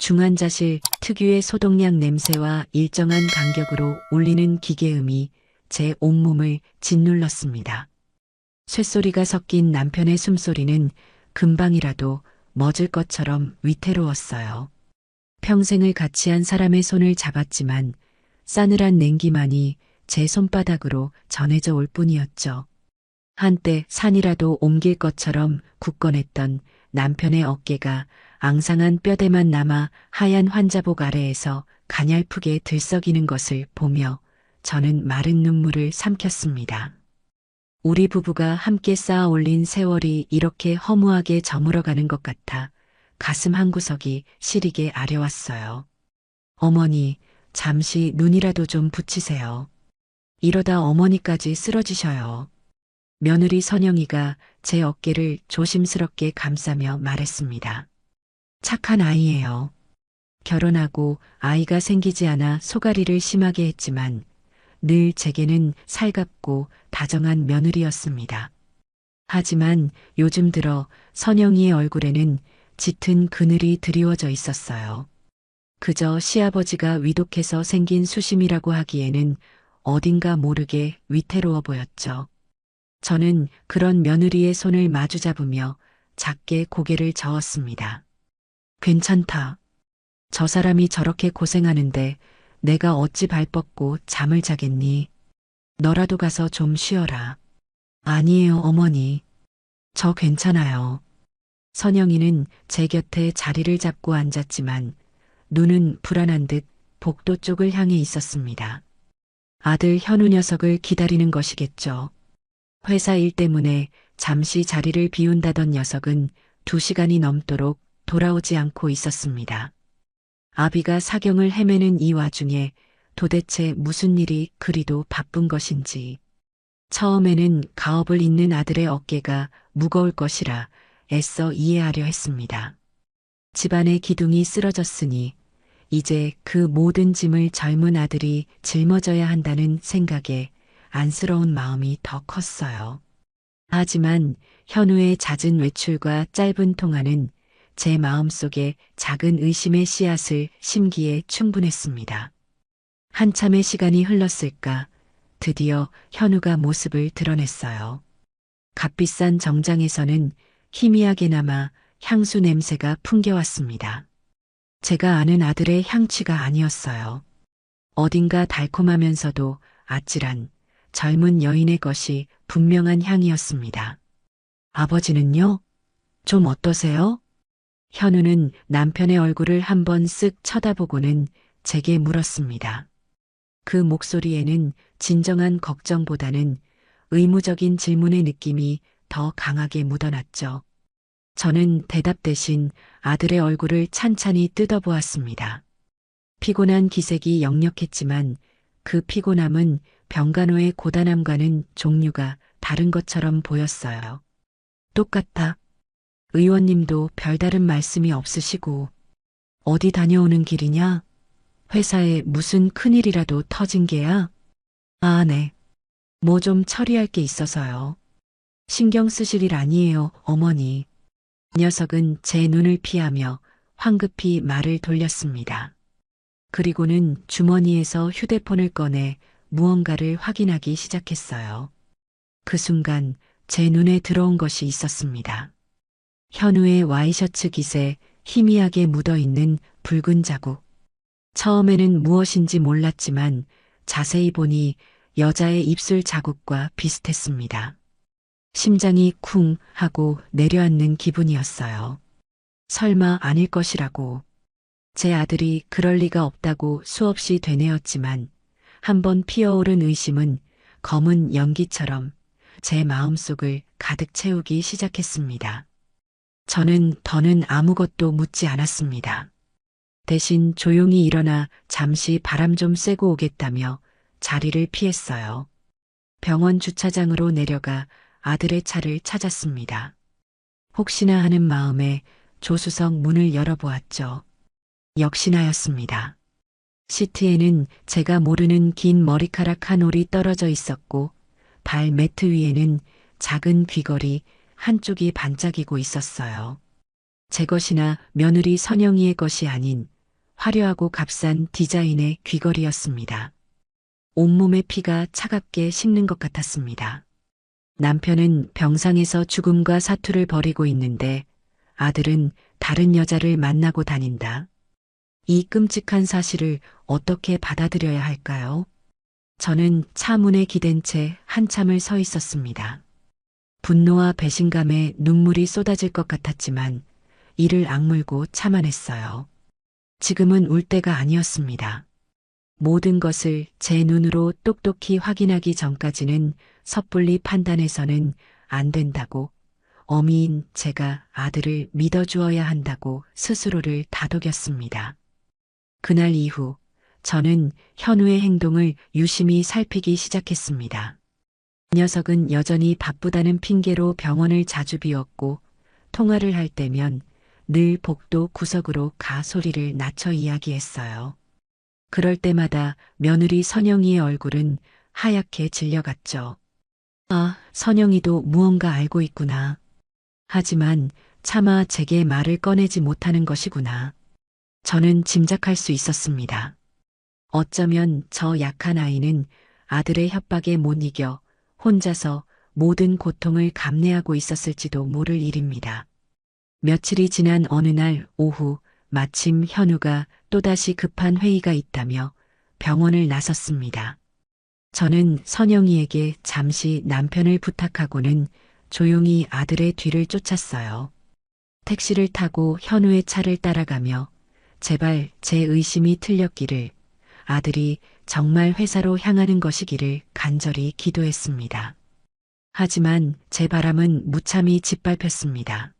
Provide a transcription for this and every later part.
중환자실 특유의 소독약 냄새와 일정한 간격으로 울리는 기계음이 제 온몸을 짓눌렀습니다. 쇳소리가 섞인 남편의 숨소리는 금방이라도 멎을 것처럼 위태로웠어요. 평생을 같이 한 사람의 손을 잡았지만 싸늘한 냉기만이 제 손바닥으로 전해져 올 뿐이었죠. 한때 산이라도 옮길 것처럼 굳건했던 남편의 어깨가 앙상한 뼈대만 남아 하얀 환자복 아래에서 가냘프게 들썩이는 것을 보며 저는 마른 눈물을 삼켰습니다. 우리 부부가 함께 쌓아 올린 세월이 이렇게 허무하게 저물어가는 것 같아 가슴 한구석이 시리게 아려왔어요. 어머니, 잠시 눈이라도 좀 붙이세요. 이러다 어머니까지 쓰러지셔요. 며느리 선영이가 제 어깨를 조심스럽게 감싸며 말했습니다. 착한 아이예요. 결혼하고 아이가 생기지 않아 소가리를 심하게 했지만 늘 제게는 살갑고 다정한 며느리였습니다. 하지만 요즘 들어 선영이의 얼굴에는 짙은 그늘이 드리워져 있었어요. 그저 시아버지가 위독해서 생긴 수심이라고 하기에는 어딘가 모르게 위태로워 보였죠. 저는 그런 며느리의 손을 마주 잡으며 작게 고개를 저었습니다. 괜찮다. 저 사람이 저렇게 고생하는데 내가 어찌 발 뻗고 잠을 자겠니? 너라도 가서 좀 쉬어라. 아니에요, 어머니. 저 괜찮아요. 선영이는 제 곁에 자리를 잡고 앉았지만 눈은 불안한 듯 복도 쪽을 향해 있었습니다. 아들 현우 녀석을 기다리는 것이겠죠. 회사 일 때문에 잠시 자리를 비운다던 녀석은 2시간이 넘도록 돌아오지 않고 있었습니다. 아비가 사경을 헤매는 이 와중에 도대체 무슨 일이 그리도 바쁜 것인지. 처음에는 가업을 잇는 아들의 어깨가 무거울 것이라 애써 이해하려 했습니다. 집안의 기둥이 쓰러졌으니 이제 그 모든 짐을 젊은 아들이 짊어져야 한다는 생각에 안쓰러운 마음이 더 컸어요. 하지만 현우의 잦은 외출과 짧은 통화는 제 마음속에 작은 의심의 씨앗을 심기에 충분했습니다. 한참의 시간이 흘렀을까 드디어 현우가 모습을 드러냈어요. 값비싼 정장에서는 희미하게나마 향수 냄새가 풍겨왔습니다. 제가 아는 아들의 향취가 아니었어요. 어딘가 달콤하면서도 아찔한 젊은 여인의 것이 분명한 향이었습니다. 아버지는요? 좀 어떠세요? 현우는 남편의 얼굴을 한번 쓱 쳐다보고는 제게 물었습니다. 그 목소리에는 진정한 걱정보다는 의무적인 질문의 느낌이 더 강하게 묻어났죠. 저는 대답 대신 아들의 얼굴을 찬찬히 뜯어보았습니다. 피곤한 기색이 역력했지만 그 피곤함은 병간호의 고단함과는 종류가 다른 것처럼 보였어요. 똑같아. 의원님도 별다른 말씀이 없으시고 어디 다녀오는 길이냐? 회사에 무슨 큰일이라도 터진 게야? 아, 네. 뭐 좀 처리할 게 있어서요. 신경 쓰실 일 아니에요, 어머니. 녀석은 제 눈을 피하며 황급히 말을 돌렸습니다. 그리고는 주머니에서 휴대폰을 꺼내 무언가를 확인하기 시작했어요. 그 순간 제 눈에 들어온 것이 있었습니다. 현우의 와이셔츠 깃에 희미하게 묻어있는 붉은 자국. 처음에는 무엇인지 몰랐지만 자세히 보니 여자의 입술 자국과 비슷했습니다. 심장이 쿵 하고 내려앉는 기분이었어요. 설마 아닐 것이라고. 제 아들이 그럴 리가 없다고 수없이 되뇌었지만 한번 피어오른 의심은 검은 연기처럼 제 마음속을 가득 채우기 시작했습니다. 저는 더는 아무것도 묻지 않았습니다. 대신 조용히 일어나 잠시 바람 좀 쐬고 오겠다며 자리를 피했어요. 병원 주차장으로 내려가 아들의 차를 찾았습니다. 혹시나 하는 마음에 조수석 문을 열어보았죠. 역시나였습니다. 시트에는 제가 모르는 긴 머리카락 한 올이 떨어져 있었고 발 매트 위에는 작은 귀걸이 한쪽이 반짝이고 있었어요. 제 것이나 며느리 선영이의 것이 아닌 화려하고 값싼 디자인의 귀걸이였습니다. 온몸의 피가 차갑게 식는 것 같았습니다. 남편은 병상에서 죽음과 사투를 벌이고 있는데 아들은 다른 여자를 만나고 다닌다. 이 끔찍한 사실을 어떻게 받아들여야 할까요? 저는 차 문에 기댄 채 한참을 서 있었습니다. 분노와 배신감에 눈물이 쏟아질 것 같았지만 이를 악물고 참아냈어요. 지금은 울 때가 아니었습니다. 모든 것을 제 눈으로 똑똑히 확인하기 전까지는 섣불리 판단해서는 안 된다고, 어미인 제가 아들을 믿어주어야 한다고 스스로를 다독였습니다. 그날 이후 저는 현우의 행동을 유심히 살피기 시작했습니다. 녀석은 여전히 바쁘다는 핑계로 병원을 자주 비웠고 통화를 할 때면 늘 복도 구석으로 가 소리를 낮춰 이야기했어요. 그럴 때마다 며느리 선영이의 얼굴은 하얗게 질려갔죠. 아, 선영이도 무언가 알고 있구나. 하지만 차마 제게 말을 꺼내지 못하는 것이구나. 저는 짐작할 수 있었습니다. 어쩌면 저 약한 아이는 아들의 협박에 못 이겨 혼자서 모든 고통을 감내하고 있었을지도 모를 일입니다. 며칠이 지난 어느 날 오후 마침 현우가 또다시 급한 회의가 있다며 병원을 나섰습니다. 저는 선영이에게 잠시 남편을 부탁하고는 조용히 아들의 뒤를 쫓았어요. 택시를 타고 현우의 차를 따라가며 제발 제 의심이 틀렸기를, 아들이 정말 회사로 향하는 것이기를 간절히 기도했습니다. 하지만 제 바람은 무참히 짓밟혔습니다.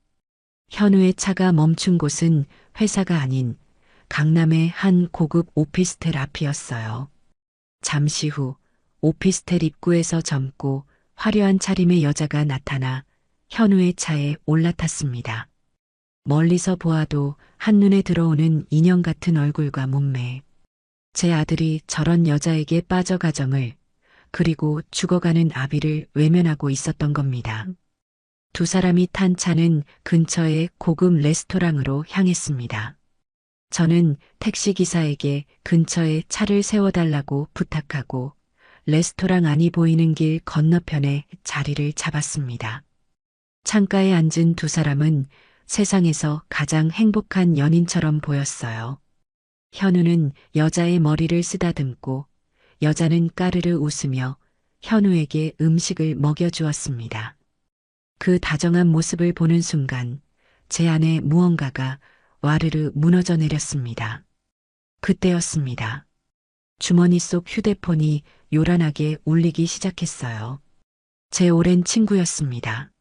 현우의 차가 멈춘 곳은 회사가 아닌 강남의 한 고급 오피스텔 앞이었어요. 잠시 후 오피스텔 입구에서 젊고 화려한 차림의 여자가 나타나 현우의 차에 올라탔습니다. 멀리서 보아도 한눈에 들어오는 인형 같은 얼굴과 몸매. 제 아들이 저런 여자에게 빠져 가정을, 그리고 죽어가는 아비를 외면하고 있었던 겁니다. 두 사람이 탄 차는 근처의 고급 레스토랑으로 향했습니다. 저는 택시기사에게 근처에 차를 세워달라고 부탁하고 레스토랑 안이 보이는 길 건너편에 자리를 잡았습니다. 창가에 앉은 두 사람은 세상에서 가장 행복한 연인처럼 보였어요. 현우는 여자의 머리를 쓰다듬고 여자는 까르르 웃으며 현우에게 음식을 먹여주었습니다. 그 다정한 모습을 보는 순간 제 안에 무언가가 와르르 무너져 내렸습니다. 그때였습니다. 주머니 속 휴대폰이 요란하게 울리기 시작했어요. 제 오랜 친구였습니다.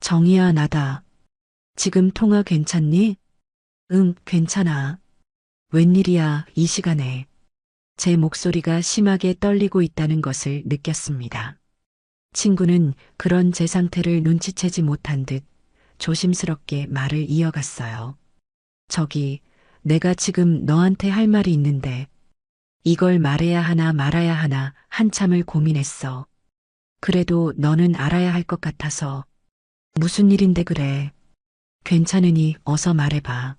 정희야, 나다. 지금 통화 괜찮니? 응, 괜찮아. 웬일이야, 이 시간에. 제 목소리가 심하게 떨리고 있다는 것을 느꼈습니다. 친구는 그런 제 상태를 눈치채지 못한 듯 조심스럽게 말을 이어갔어요. 저기, 내가 지금 너한테 할 말이 있는데 이걸 말해야 하나 말아야 하나 한참을 고민했어. 그래도 너는 알아야 할 것 같아서. 무슨 일인데 그래? 괜찮으니 어서 말해봐.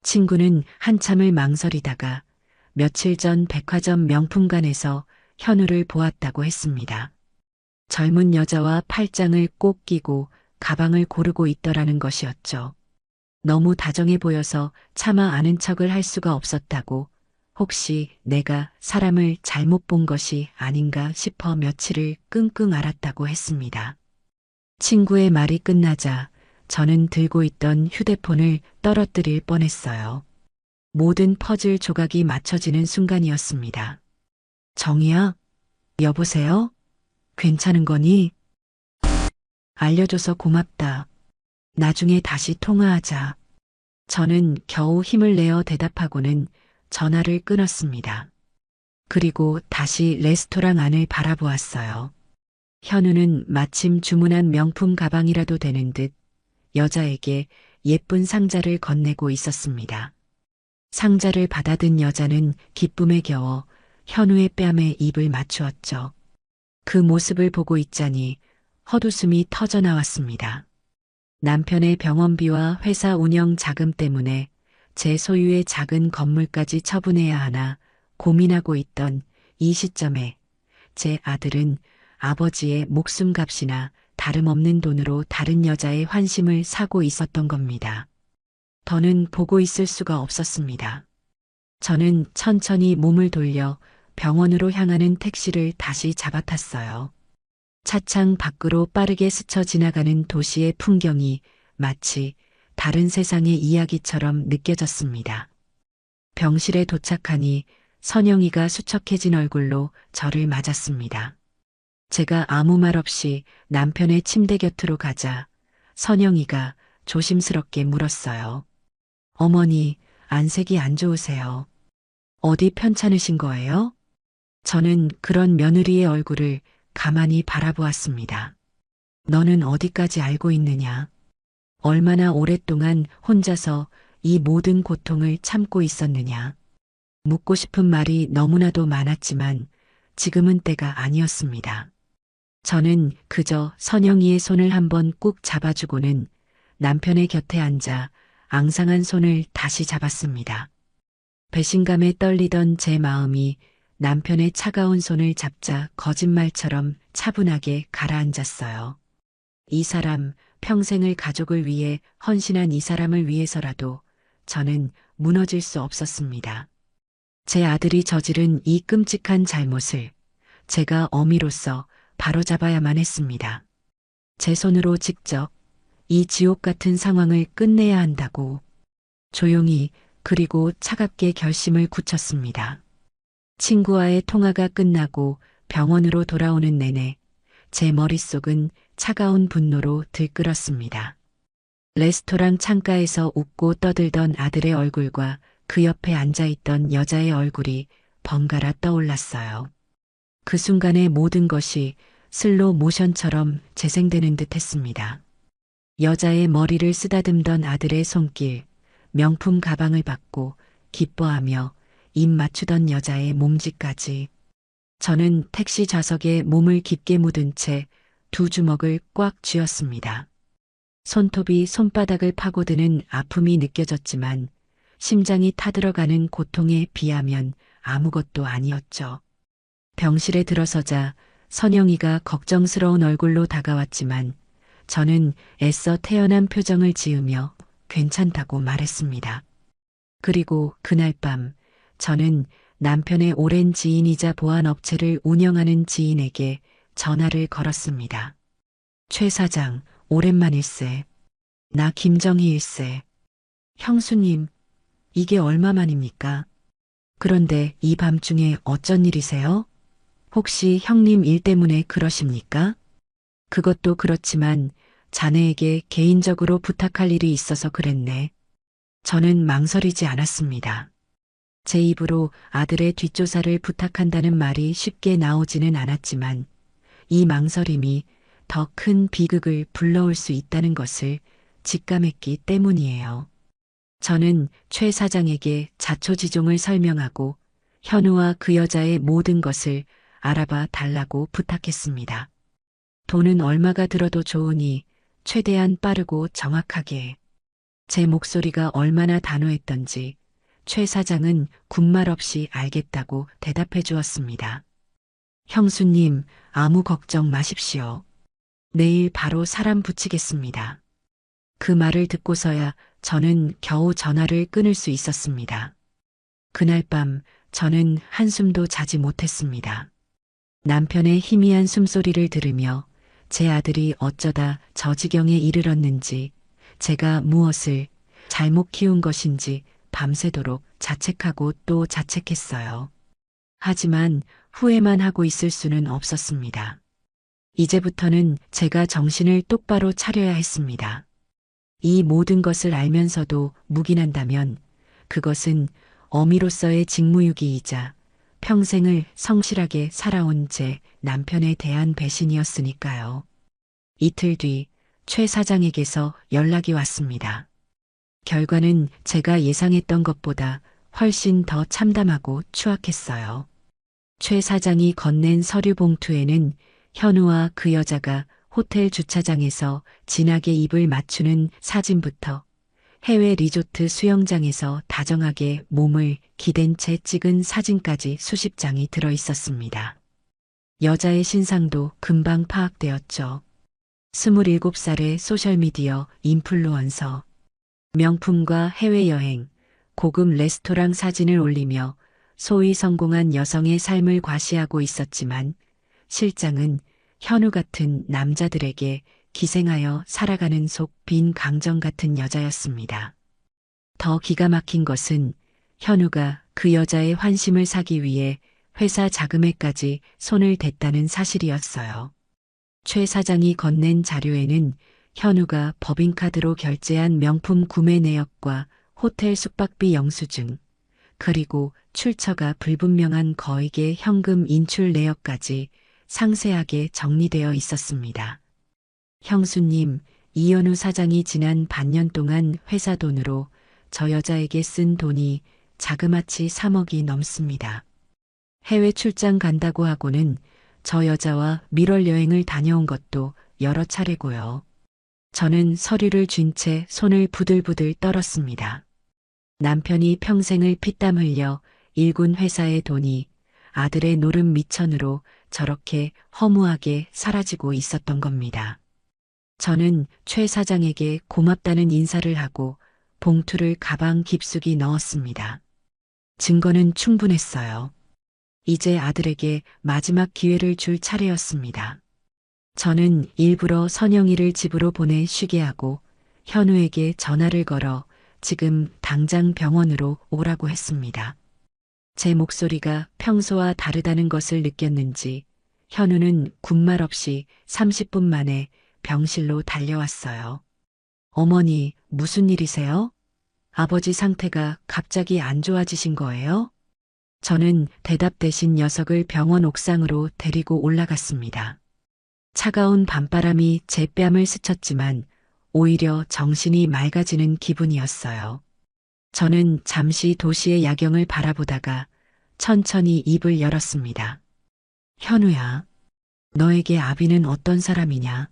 친구는 한참을 망설이다가 며칠 전 백화점 명품관에서 현우를 보았다고 했습니다. 젊은 여자와 팔짱을 꼭 끼고 가방을 고르고 있더라는 것이었죠. 너무 다정해 보여서 차마 아는 척을 할 수가 없었다고, 혹시 내가 사람을 잘못 본 것이 아닌가 싶어 며칠을 끙끙 앓았다고 했습니다. 친구의 말이 끝나자 저는 들고 있던 휴대폰을 떨어뜨릴 뻔했어요. 모든 퍼즐 조각이 맞춰지는 순간이었습니다. 정희야? 여보세요? 괜찮은 거니? 알려줘서 고맙다. 나중에 다시 통화하자. 저는 겨우 힘을 내어 대답하고는 전화를 끊었습니다. 그리고 다시 레스토랑 안을 바라보았어요. 현우는 마침 주문한 명품 가방이라도 되는 듯 여자에게 예쁜 상자를 건네고 있었습니다. 상자를 받아든 여자는 기쁨에 겨워 현우의 뺨에 입을 맞추었죠. 그 모습을 보고 있자니 헛웃음이 터져 나왔습니다. 남편의 병원비와 회사 운영 자금 때문에 제 소유의 작은 건물까지 처분해야 하나 고민하고 있던 이 시점에 제 아들은 아버지의 목숨값이나 다름없는 돈으로 다른 여자의 환심을 사고 있었던 겁니다. 더는 보고 있을 수가 없었습니다. 저는 천천히 몸을 돌려 병원으로 향하는 택시를 다시 잡아탔어요. 차창 밖으로 빠르게 스쳐 지나가는 도시의 풍경이 마치 다른 세상의 이야기처럼 느껴졌습니다. 병실에 도착하니 선영이가 수척해진 얼굴로 저를 맞았습니다. 제가 아무 말 없이 남편의 침대 곁으로 가자 선영이가 조심스럽게 물었어요. 어머니, 안색이 안 좋으세요. 어디 편찮으신 거예요? 저는 그런 며느리의 얼굴을 가만히 바라보았습니다. 너는 어디까지 알고 있느냐? 얼마나 오랫동안 혼자서 이 모든 고통을 참고 있었느냐? 묻고 싶은 말이 너무나도 많았지만 지금은 때가 아니었습니다. 저는 그저 선영이의 손을 한번 꾹 잡아주고는 남편의 곁에 앉아 앙상한 손을 다시 잡았습니다. 배신감에 떨리던 제 마음이 남편의 차가운 손을 잡자 거짓말처럼 차분하게 가라앉았어요. 이 사람, 평생을 가족을 위해 헌신한 이 사람을 위해서라도 저는 무너질 수 없었습니다. 제 아들이 저지른 이 끔찍한 잘못을 제가 어미로서 바로잡아야만 했습니다. 제 손으로 직접 이 지옥 같은 상황을 끝내야 한다고 조용히 그리고 차갑게 결심을 굳혔습니다. 친구와의 통화가 끝나고 병원으로 돌아오는 내내 제 머릿속은 차가운 분노로 들끓었습니다. 레스토랑 창가에서 웃고 떠들던 아들의 얼굴과 그 옆에 앉아있던 여자의 얼굴이 번갈아 떠올랐어요. 그 순간의 모든 것이 슬로 모션처럼 재생되는 듯 했습니다. 여자의 머리를 쓰다듬던 아들의 손길, 명품 가방을 받고 기뻐하며 입 맞추던 여자의 몸짓까지. 저는 택시 좌석에 몸을 깊게 묻은 채 두 주먹을 꽉 쥐었습니다. 손톱이 손바닥을 파고드는 아픔이 느껴졌지만 심장이 타들어가는 고통에 비하면 아무것도 아니었죠. 병실에 들어서자 선영이가 걱정스러운 얼굴로 다가왔지만 저는 애써 태연한 표정을 지으며 괜찮다고 말했습니다. 그리고 그날 밤 저는 남편의 오랜 지인이자 보안업체를 운영하는 지인에게 전화를 걸었습니다. 최 사장, 오랜만일세. 나 김정희일세. 형수님, 이게 얼마만입니까? 그런데 이 밤중에 어쩐 일이세요? 혹시 형님 일 때문에 그러십니까? 그것도 그렇지만 자네에게 개인적으로 부탁할 일이 있어서 그랬네. 저는 망설이지 않았습니다. 제 입으로 아들의 뒷조사를 부탁한다는 말이 쉽게 나오지는 않았지만 이 망설임이 더 큰 비극을 불러올 수 있다는 것을 직감했기 때문이에요. 저는 최 사장에게 자초지종을 설명하고 현우와 그 여자의 모든 것을 알아봐 달라고 부탁했습니다. 돈은 얼마가 들어도 좋으니 최대한 빠르고 정확하게. 제 목소리가 얼마나 단호했던지 최 사장은 군말 없이 알겠다고 대답해 주었습니다. 형수님, 아무 걱정 마십시오. 내일 바로 사람 붙이겠습니다. 그 말을 듣고서야 저는 겨우 전화를 끊을 수 있었습니다. 그날 밤 저는 한숨도 자지 못했습니다. 남편의 희미한 숨소리를 들으며 제 아들이 어쩌다 저 지경에 이르렀는지 제가 무엇을 잘못 키운 것인지 밤새도록 자책하고 또 자책했어요. 하지만 후회만 하고 있을 수는 없었습니다. 이제부터는 제가 정신을 똑바로 차려야 했습니다. 이 모든 것을 알면서도 묵인한다면 그것은 어미로서의 직무유기이자 평생을 성실하게 살아온 제 남편에 대한 배신이었으니까요. 이틀 뒤 최 사장에게서 연락이 왔습니다. 결과는 제가 예상했던 것보다 훨씬 더 참담하고 추악했어요. 최 사장이 건넨 서류 봉투에는 현우와 그 여자가 호텔 주차장에서 진하게 입을 맞추는 사진부터 해외 리조트 수영장에서 다정하게 몸을 기댄 채 찍은 사진까지 수십 장이 들어 있었습니다. 여자의 신상도 금방 파악되었죠. 27살의 소셜미디어 인플루언서. 명품과 해외여행, 고급 레스토랑 사진을 올리며 소위 성공한 여성의 삶을 과시하고 있었지만 실장은 현우 같은 남자들에게 기생하여 살아가는 속 빈 강정 같은 여자였습니다. 더 기가 막힌 것은 현우가 그 여자의 환심을 사기 위해 회사 자금에까지 손을 댔다는 사실이었어요. 최 사장이 건넨 자료에는 현우가 법인카드로 결제한 명품 구매 내역과 호텔 숙박비 영수증, 그리고 출처가 불분명한 거액의 현금 인출 내역까지 상세하게 정리되어 있었습니다. 형수님, 이현우 사장이 지난 반년 동안 회사 돈으로 저 여자에게 쓴 돈이 자그마치 3억이 넘습니다. 해외 출장 간다고 하고는 저 여자와 밀월 여행을 다녀온 것도 여러 차례고요. 저는 서류를 쥔 채 손을 부들부들 떨었습니다. 남편이 평생을 피땀 흘려 일군 회사의 돈이 아들의 노름 미천으로 저렇게 허무하게 사라지고 있었던 겁니다. 저는 최 사장에게 고맙다는 인사를 하고 봉투를 가방 깊숙이 넣었습니다. 증거는 충분했어요. 이제 아들에게 마지막 기회를 줄 차례였습니다. 저는 일부러 선영이를 집으로 보내 쉬게 하고 현우에게 전화를 걸어 지금 당장 병원으로 오라고 했습니다. 제 목소리가 평소와 다르다는 것을 느꼈는지 현우는 군말 없이 30분 만에 병실로 달려왔어요. 어머니, 무슨 일이세요? 아버지 상태가 갑자기 안 좋아지신 거예요? 저는 대답 대신 녀석을 병원 옥상으로 데리고 올라갔습니다. 차가운 밤바람이 제 뺨을 스쳤지만 오히려 정신이 맑아지는 기분이었어요. 저는 잠시 도시의 야경을 바라보다가 천천히 입을 열었습니다. 현우야, 너에게 아비는 어떤 사람이냐?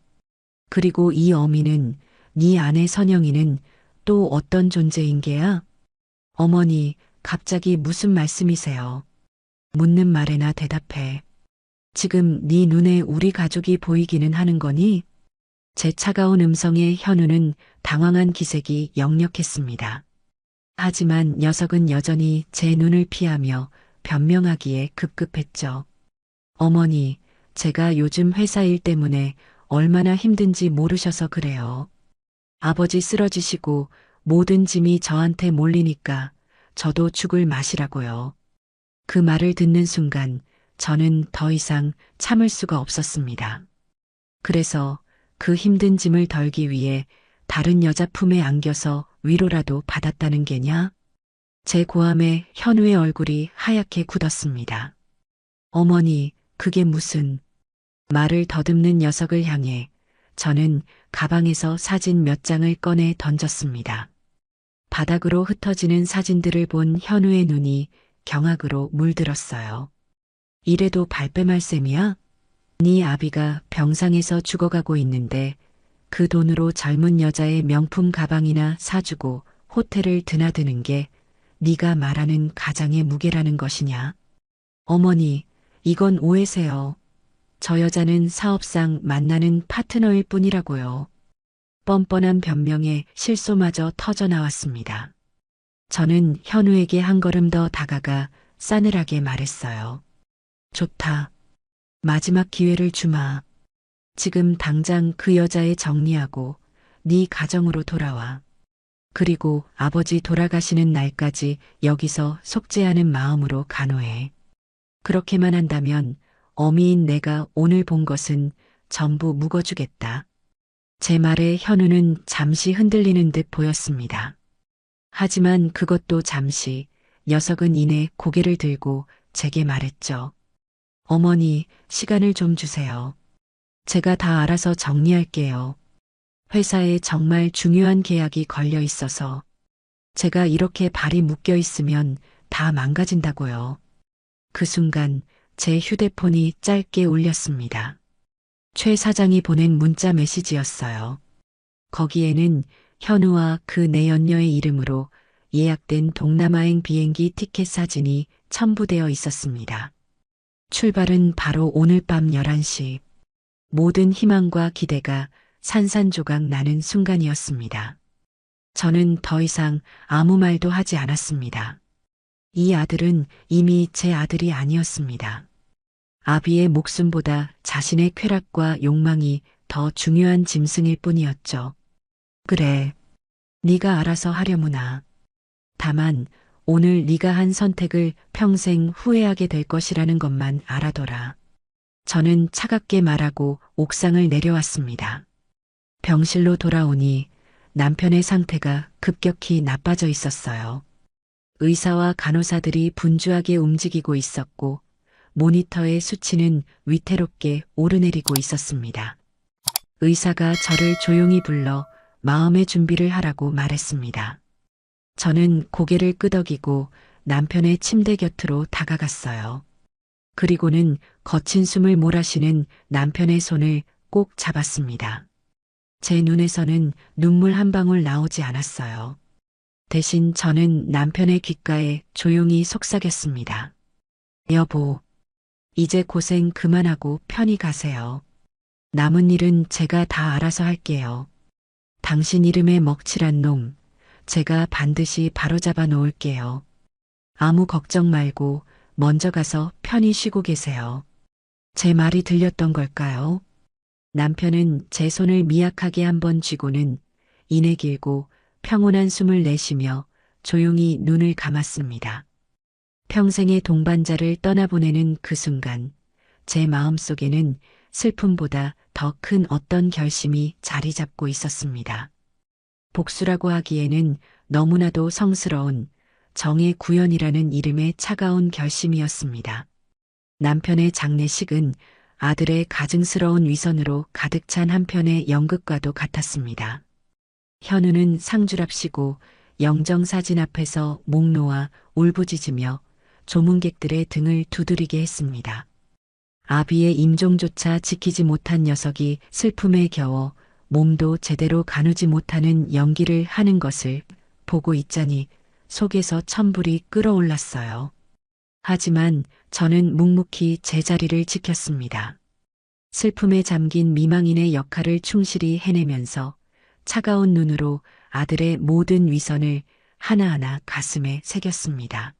그리고 이 어미는, 네 아내 선영이는 또 어떤 존재인 게야? 어머니, 갑자기 무슨 말씀이세요? 묻는 말에나 대답해. 지금 네 눈에 우리 가족이 보이기는 하는 거니? 제 차가운 음성에 현우는 당황한 기색이 역력했습니다. 하지만 녀석은 여전히 제 눈을 피하며 변명하기에 급급했죠. 어머니, 제가 요즘 회사 일 때문에 얼마나 힘든지 모르셔서 그래요. 아버지 쓰러지시고 모든 짐이 저한테 몰리니까 저도 죽을 맛이라고요. 그 말을 듣는 순간 저는 더 이상 참을 수가 없었습니다. 그래서 그 힘든 짐을 덜기 위해 다른 여자 품에 안겨서 위로라도 받았다는 게냐? 제 고함에 현우의 얼굴이 하얗게 굳었습니다. 어머니, 그게 무슨... 말을 더듬는 녀석을 향해 저는 가방에서 사진 몇 장을 꺼내 던졌습니다. 바닥으로 흩어지는 사진들을 본 현우의 눈이 경악으로 물들었어요. 이래도 발뺌할 셈이야? 네 아비가 병상에서 죽어가고 있는데 그 돈으로 젊은 여자의 명품 가방이나 사주고 호텔을 드나드는 게 네가 말하는 가장의 무게라는 것이냐? 어머니, 이건 오해세요. 저 여자는 사업상 만나는 파트너일 뿐이라고요. 뻔뻔한 변명에 실소마저 터져나왔습니다. 저는 현우에게 한 걸음 더 다가가 싸늘하게 말했어요. 좋다. 마지막 기회를 주마. 지금 당장 그 여자애 정리하고 네 가정으로 돌아와. 그리고 아버지 돌아가시는 날까지 여기서 속죄하는 마음으로 간호해. 그렇게만 한다면 어미인 내가 오늘 본 것은 전부 묵어주겠다. 제 말에 현우는 잠시 흔들리는 듯 보였습니다. 하지만 그것도 잠시, 녀석은 이내 고개를 들고 제게 말했죠. 어머니, 시간을 좀 주세요. 제가 다 알아서 정리할게요. 회사에 정말 중요한 계약이 걸려 있어서 제가 이렇게 발이 묶여 있으면 다 망가진다고요. 그 순간 제 휴대폰이 짧게 울렸습니다. 최 사장이 보낸 문자 메시지였어요. 거기에는 현우와 그 내연녀의 이름으로 예약된 동남아행 비행기 티켓 사진이 첨부되어 있었습니다. 출발은 바로 오늘 밤 11시. 모든 희망과 기대가 산산조각 나는 순간이었습니다. 저는 더 이상 아무 말도 하지 않았습니다. 이 아들은 이미 제 아들이 아니었습니다. 아비의 목숨보다 자신의 쾌락과 욕망이 더 중요한 짐승일 뿐이었죠. 그래, 네가 알아서 하려무나. 다만 오늘 네가 한 선택을 평생 후회하게 될 것이라는 것만 알아둬라. 저는 차갑게 말하고 옥상을 내려왔습니다. 병실로 돌아오니 남편의 상태가 급격히 나빠져 있었어요. 의사와 간호사들이 분주하게 움직이고 있었고 모니터의 수치는 위태롭게 오르내리고 있었습니다. 의사가 저를 조용히 불러 마음의 준비를 하라고 말했습니다. 저는 고개를 끄덕이고 남편의 침대 곁으로 다가갔어요. 그리고는 거친 숨을 몰아쉬는 남편의 손을 꼭 잡았습니다. 제 눈에서는 눈물 한 방울 나오지 않았어요. 대신 저는 남편의 귓가에 조용히 속삭였습니다. 여보, 이제 고생 그만하고 편히 가세요. 남은 일은 제가 다 알아서 할게요. 당신 이름에 먹칠한 놈, 제가 반드시 바로잡아 놓을게요. 아무 걱정 말고 먼저 가서 편히 쉬고 계세요. 제 말이 들렸던 걸까요? 남편은 제 손을 미약하게 한번 쥐고는 이내 길고 평온한 숨을 내쉬며 조용히 눈을 감았습니다. 평생의 동반자를 떠나보내는 그 순간 제 마음속에는 슬픔보다 더 큰 어떤 결심이 자리 잡고 있었습니다. 복수라고 하기에는 너무나도 성스러운 정의 구현이라는 이름의 차가운 결심이었습니다. 남편의 장례식은 아들의 가증스러운 위선으로 가득 찬 한편의 연극과도 같았습니다. 현우는 상주랍시고 영정사진 앞에서 목 놓아 울부짖으며 조문객들의 등을 두드리게 했습니다. 아비의 임종조차 지키지 못한 녀석이 슬픔에 겨워 몸도 제대로 가누지 못하는 연기를 하는 것을 보고 있자니 속에서 천불이 끓어올랐어요. 하지만 저는 묵묵히 제 자리를 지켰습니다. 슬픔에 잠긴 미망인의 역할을 충실히 해내면서 차가운 눈으로 아들의 모든 위선을 하나하나 가슴에 새겼습니다.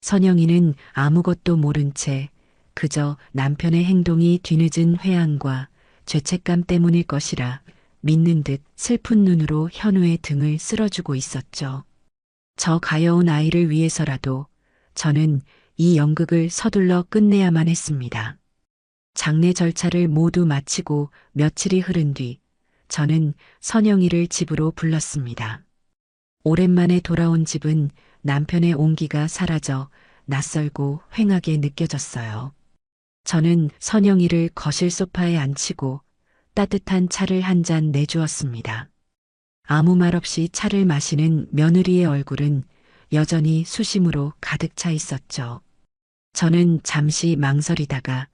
선영이는 아무것도 모른 채 그저 남편의 행동이 뒤늦은 회한과 죄책감 때문일 것이라 믿는 듯 슬픈 눈으로 현우의 등을 쓸어주고 있었죠. 저 가여운 아이를 위해서라도 저는 이 연극을 서둘러 끝내야만 했습니다. 장례 절차를 모두 마치고 며칠이 흐른 뒤 저는 선영이를 집으로 불렀습니다. 오랜만에 돌아온 집은 남편의 온기가 사라져 낯설고 휑하게 느껴졌어요. 저는 선영이를 거실 소파에 앉히고 따뜻한 차를 한 잔 내주었습니다. 아무 말 없이 차를 마시는 며느리의 얼굴은 여전히 수심으로 가득 차 있었죠. 저는 잠시 망설이다가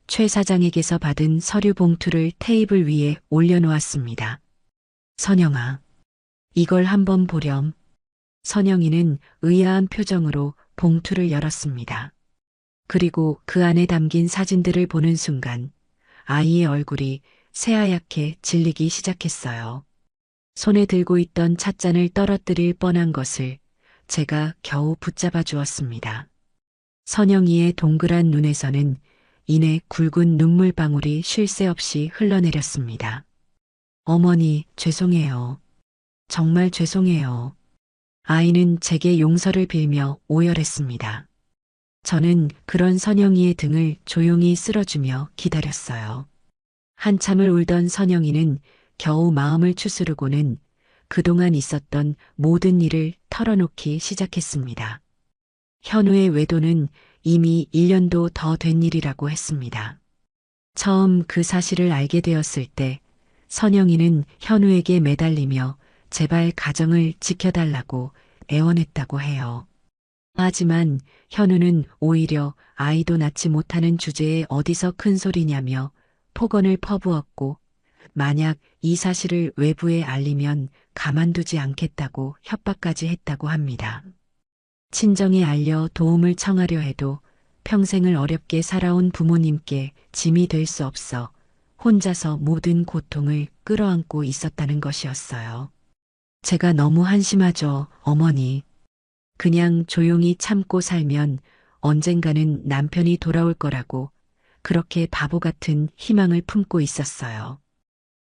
최 사장에게서 받은 서류 봉투를 테이블 위에 올려놓았습니다. 선영아, 이걸 한번 보렴. 선영이는 의아한 표정으로 봉투를 열었습니다. 그리고 그 안에 담긴 사진들을 보는 순간 아이의 얼굴이 새하얗게 질리기 시작했어요. 손에 들고 있던 찻잔을 떨어뜨릴 뻔한 것을 제가 겨우 붙잡아 주었습니다. 선영이의 동그란 눈에서는 이내 굵은 눈물방울이 쉴 새 없이 흘러내렸습니다. 어머니, 죄송해요. 정말 죄송해요. 아이는 제게 용서를 빌며 오열했습니다. 저는 그런 선영이의 등을 조용히 쓸어주며 기다렸어요. 한참을 울던 선영이는 겨우 마음을 추스르고는 그동안 있었던 모든 일을 털어놓기 시작했습니다. 현우의 외도는 이미 1년도 더 된 일이라고 했습니다. 처음 그 사실을 알게 되었을 때 선영이는 현우에게 매달리며 제발 가정을 지켜달라고 애원했다고 해요. 하지만 현우는 오히려 아이도 낳지 못하는 주제에 어디서 큰 소리냐며 폭언을 퍼부었고 만약 이 사실을 외부에 알리면 가만두지 않겠다고 협박까지 했다고 합니다. 친정에 알려 도움을 청하려 해도 평생을 어렵게 살아온 부모님께 짐이 될 수 없어 혼자서 모든 고통을 끌어안고 있었다는 것이었어요. 제가 너무 한심하죠, 어머니. 그냥 조용히 참고 살면 언젠가는 남편이 돌아올 거라고 그렇게 바보 같은 희망을 품고 있었어요.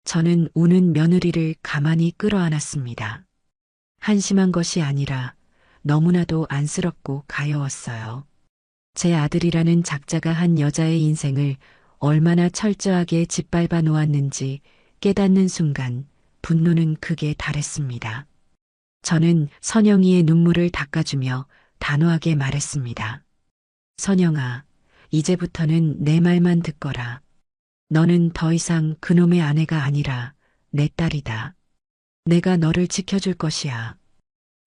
저는 우는 며느리를 가만히 끌어안았습니다. 한심한 것이 아니라 너무나도 안쓰럽고 가여웠어요. 제 아들이라는 작자가 한 여자의 인생을 얼마나 철저하게 짓밟아 놓았는지 깨닫는 순간 분노는 극에 달했습니다. 저는 선영이의 눈물을 닦아주며 단호하게 말했습니다. 선영아, 이제부터는 내 말만 듣거라. 너는 더 이상 그놈의 아내가 아니라 내 딸이다. 내가 너를 지켜줄 것이야.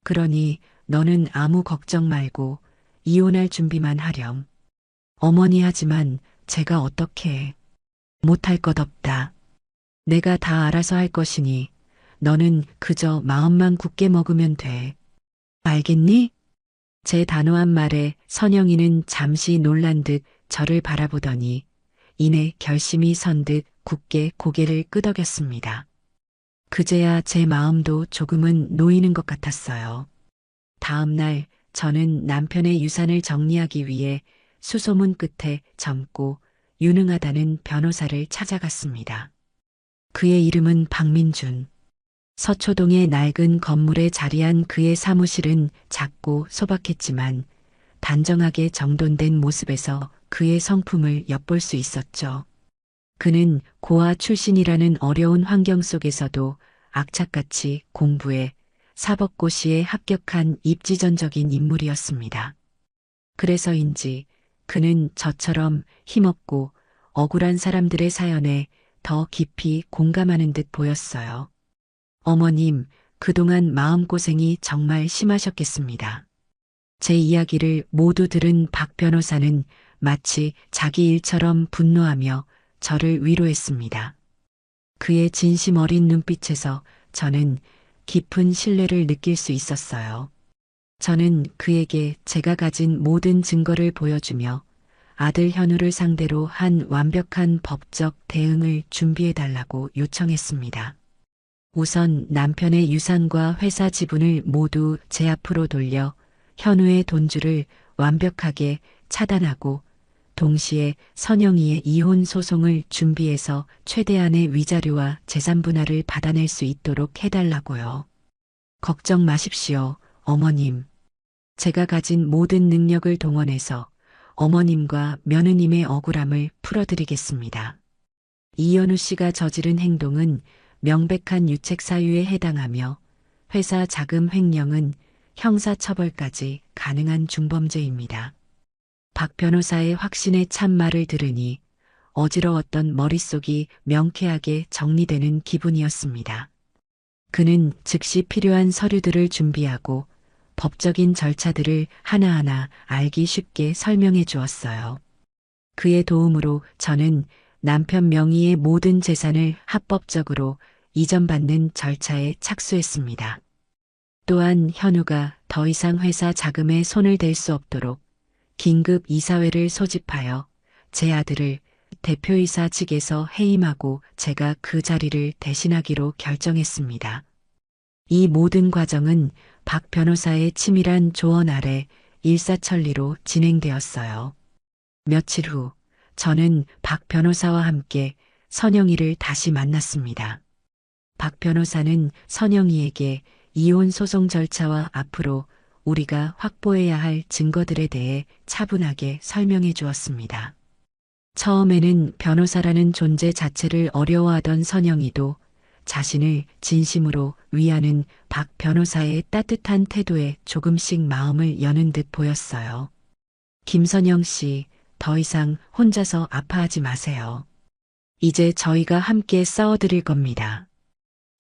그러니 너는 아무 걱정 말고 이혼할 준비만 하렴. 어머니 하지만 제가 어떻게 해. 못할 것 없다. 내가 다 알아서 할 것이니 너는 그저 마음만 굳게 먹으면 돼. 알겠니? 제 단호한 말에 선영이는 잠시 놀란 듯 저를 바라보더니 이내 결심이 선 듯 굳게 고개를 끄덕였습니다. 그제야 제 마음도 조금은 놓이는 것 같았어요. 다음 날 저는 남편의 유산을 정리하기 위해 수소문 끝에 젊고 유능하다는 변호사를 찾아갔습니다. 그의 이름은 박민준. 서초동의 낡은 건물에 자리한 그의 사무실은 작고 소박했지만 단정하게 정돈된 모습에서 그의 성품을 엿볼 수 있었죠. 그는 고아 출신이라는 어려운 환경 속에서도 악착같이 공부해 사법고시에 합격한 입지전적인 인물이었습니다. 그래서인지 그는 저처럼 힘없고 억울한 사람들의 사연에 더 깊이 공감하는 듯 보였어요. 어머님, 그동안 마음고생이 정말 심하셨겠습니다. 제 이야기를 모두 들은 박 변호사는 마치 자기 일처럼 분노하며 저를 위로했습니다. 그의 진심 어린 눈빛에서 저는 깊은 신뢰를 느낄 수 있었어요. 저는 그에게 제가 가진 모든 증거를 보여주며 아들 현우를 상대로 한 완벽한 법적 대응을 준비해달라고 요청했습니다. 우선 남편의 유산과 회사 지분을 모두 제 앞으로 돌려 현우의 돈주를 완벽하게 차단하고 동시에 선영이의 이혼 소송을 준비해서 최대한의 위자료와 재산 분할을 받아낼 수 있도록 해달라고요. 걱정 마십시오, 어머님. 제가 가진 모든 능력을 동원해서 어머님과 며느님의 억울함을 풀어드리겠습니다. 이현우 씨가 저지른 행동은 명백한 유책 사유에 해당하며 회사 자금 횡령은 형사처벌까지 가능한 중범죄입니다. 박 변호사의 확신에 찬 말을 들으니 어지러웠던 머릿속이 명쾌하게 정리되는 기분이었습니다. 그는 즉시 필요한 서류들을 준비하고 법적인 절차들을 하나하나 알기 쉽게 설명해 주었어요. 그의 도움으로 저는 남편 명의의 모든 재산을 합법적으로 이전받는 절차에 착수했습니다. 또한 현우가 더 이상 회사 자금에 손을 댈 수 없도록 긴급 이사회를 소집하여 제 아들을 대표이사 직에서 해임하고 제가 그 자리를 대신하기로 결정했습니다. 이 모든 과정은 박 변호사의 치밀한 조언 아래 일사천리로 진행되었어요. 며칠 후 저는 박 변호사와 함께 선영이를 다시 만났습니다. 박 변호사는 선영이에게 이혼 소송 절차와 앞으로 우리가 확보해야 할 증거들에 대해 차분하게 설명해 주었습니다. 처음에는 변호사라는 존재 자체를 어려워하던 선영이도 자신을 진심으로 위하는 박 변호사의 따뜻한 태도에 조금씩 마음을 여는 듯 보였어요. 김선영 씨, 더 이상 혼자서 아파하지 마세요. 이제 저희가 함께 싸워드릴 겁니다.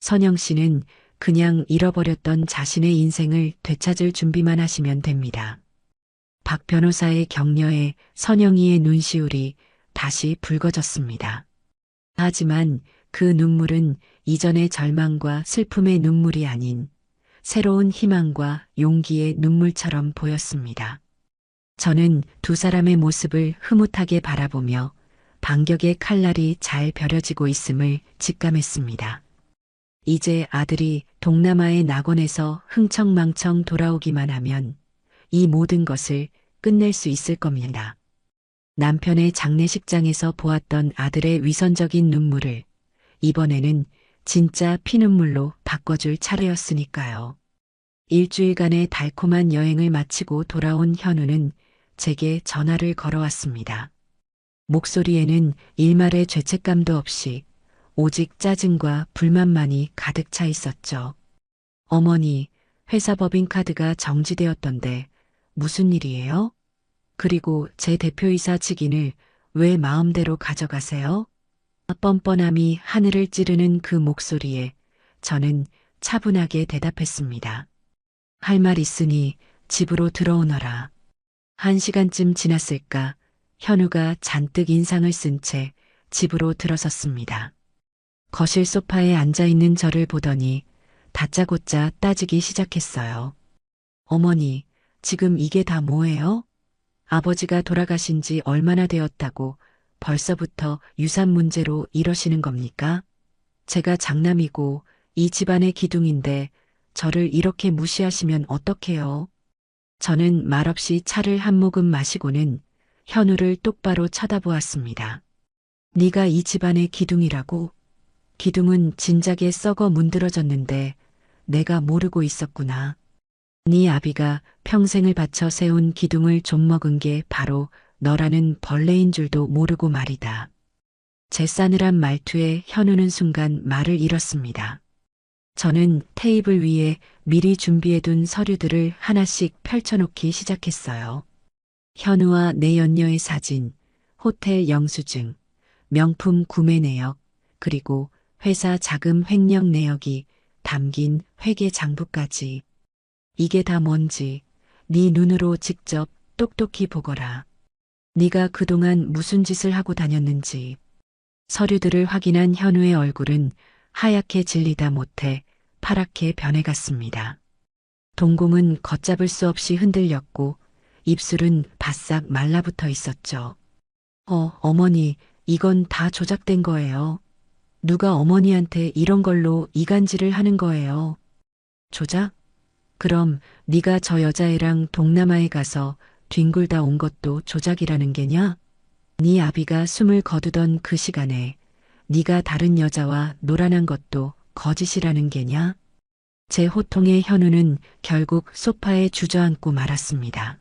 선영 씨는 그냥 잃어버렸던 자신의 인생을 되찾을 준비만 하시면 됩니다. 박 변호사의 격려에 선영이의 눈시울이 다시 붉어졌습니다. 하지만 그 눈물은 이전의 절망과 슬픔의 눈물이 아닌 새로운 희망과 용기의 눈물처럼 보였습니다. 저는 두 사람의 모습을 흐뭇하게 바라보며 반격의 칼날이 잘 벼려지고 있음을 직감했습니다. 이제 아들이 동남아의 낙원에서 흥청망청 돌아오기만 하면 이 모든 것을 끝낼 수 있을 겁니다. 남편의 장례식장에서 보았던 아들의 위선적인 눈물을 이번에는 진짜 피눈물로 바꿔줄 차례였으니까요. 일주일간의 달콤한 여행을 마치고 돌아온 현우는 제게 전화를 걸어왔습니다. 목소리에는 일말의 죄책감도 없이 오직 짜증과 불만만이 가득 차 있었죠. 어머니, 회사 법인카드가 정지되었던데 무슨 일이에요? 그리고 제 대표이사 직인을 왜 마음대로 가져가세요? 뻔뻔함이 하늘을 찌르는 그 목소리에 저는 차분하게 대답했습니다. 할 말 있으니 집으로 들어오너라. 1시간쯤 지났을까 현우가 잔뜩 인상을 쓴 채 집으로 들어섰습니다. 거실 소파에 앉아있는 저를 보더니 다짜고짜 따지기 시작했어요. 어머니, 지금 이게 다 뭐예요? 아버지가 돌아가신 지 얼마나 되었다고 벌써부터 유산 문제로 이러시는 겁니까? 제가 장남이고 이 집안의 기둥인데 저를 이렇게 무시하시면 어떡해요? 저는 말없이 차를 한 모금 마시고는 현우를 똑바로 쳐다보았습니다. 네가 이 집안의 기둥이라고? 기둥은 진작에 썩어 문드러졌는데 내가 모르고 있었구나. 네 아비가 평생을 바쳐 세운 기둥을 좀먹은 게 바로 너라는 벌레인 줄도 모르고 말이다. 제 싸늘한 말투에 현우는 순간 말을 잃었습니다. 저는 테이블 위에 미리 준비해둔 서류들을 하나씩 펼쳐놓기 시작했어요. 현우와 내 연녀의 사진, 호텔 영수증, 명품 구매 내역, 그리고 회사 자금 횡령 내역이 담긴 회계 장부까지. 이게 다 뭔지 네 눈으로 직접 똑똑히 보거라. 네가 그동안 무슨 짓을 하고 다녔는지. 서류들을 확인한 현우의 얼굴은 하얗게 질리다 못해 파랗게 변해갔습니다. 동공은 걷잡을 수 없이 흔들렸고 입술은 바싹 말라붙어 있었죠. 어머니, 이건 다 조작된 거예요. 누가 어머니한테 이런 걸로 이간질을 하는 거예요. 조작? 그럼 네가 저 여자애랑 동남아에 가서 뒹굴다 온 것도 조작이라는 게냐? 네 아비가 숨을 거두던 그 시간에 네가 다른 여자와 놀아난 것도 거짓이라는 게냐? 제 호통의 현우는 결국 소파에 주저앉고 말았습니다.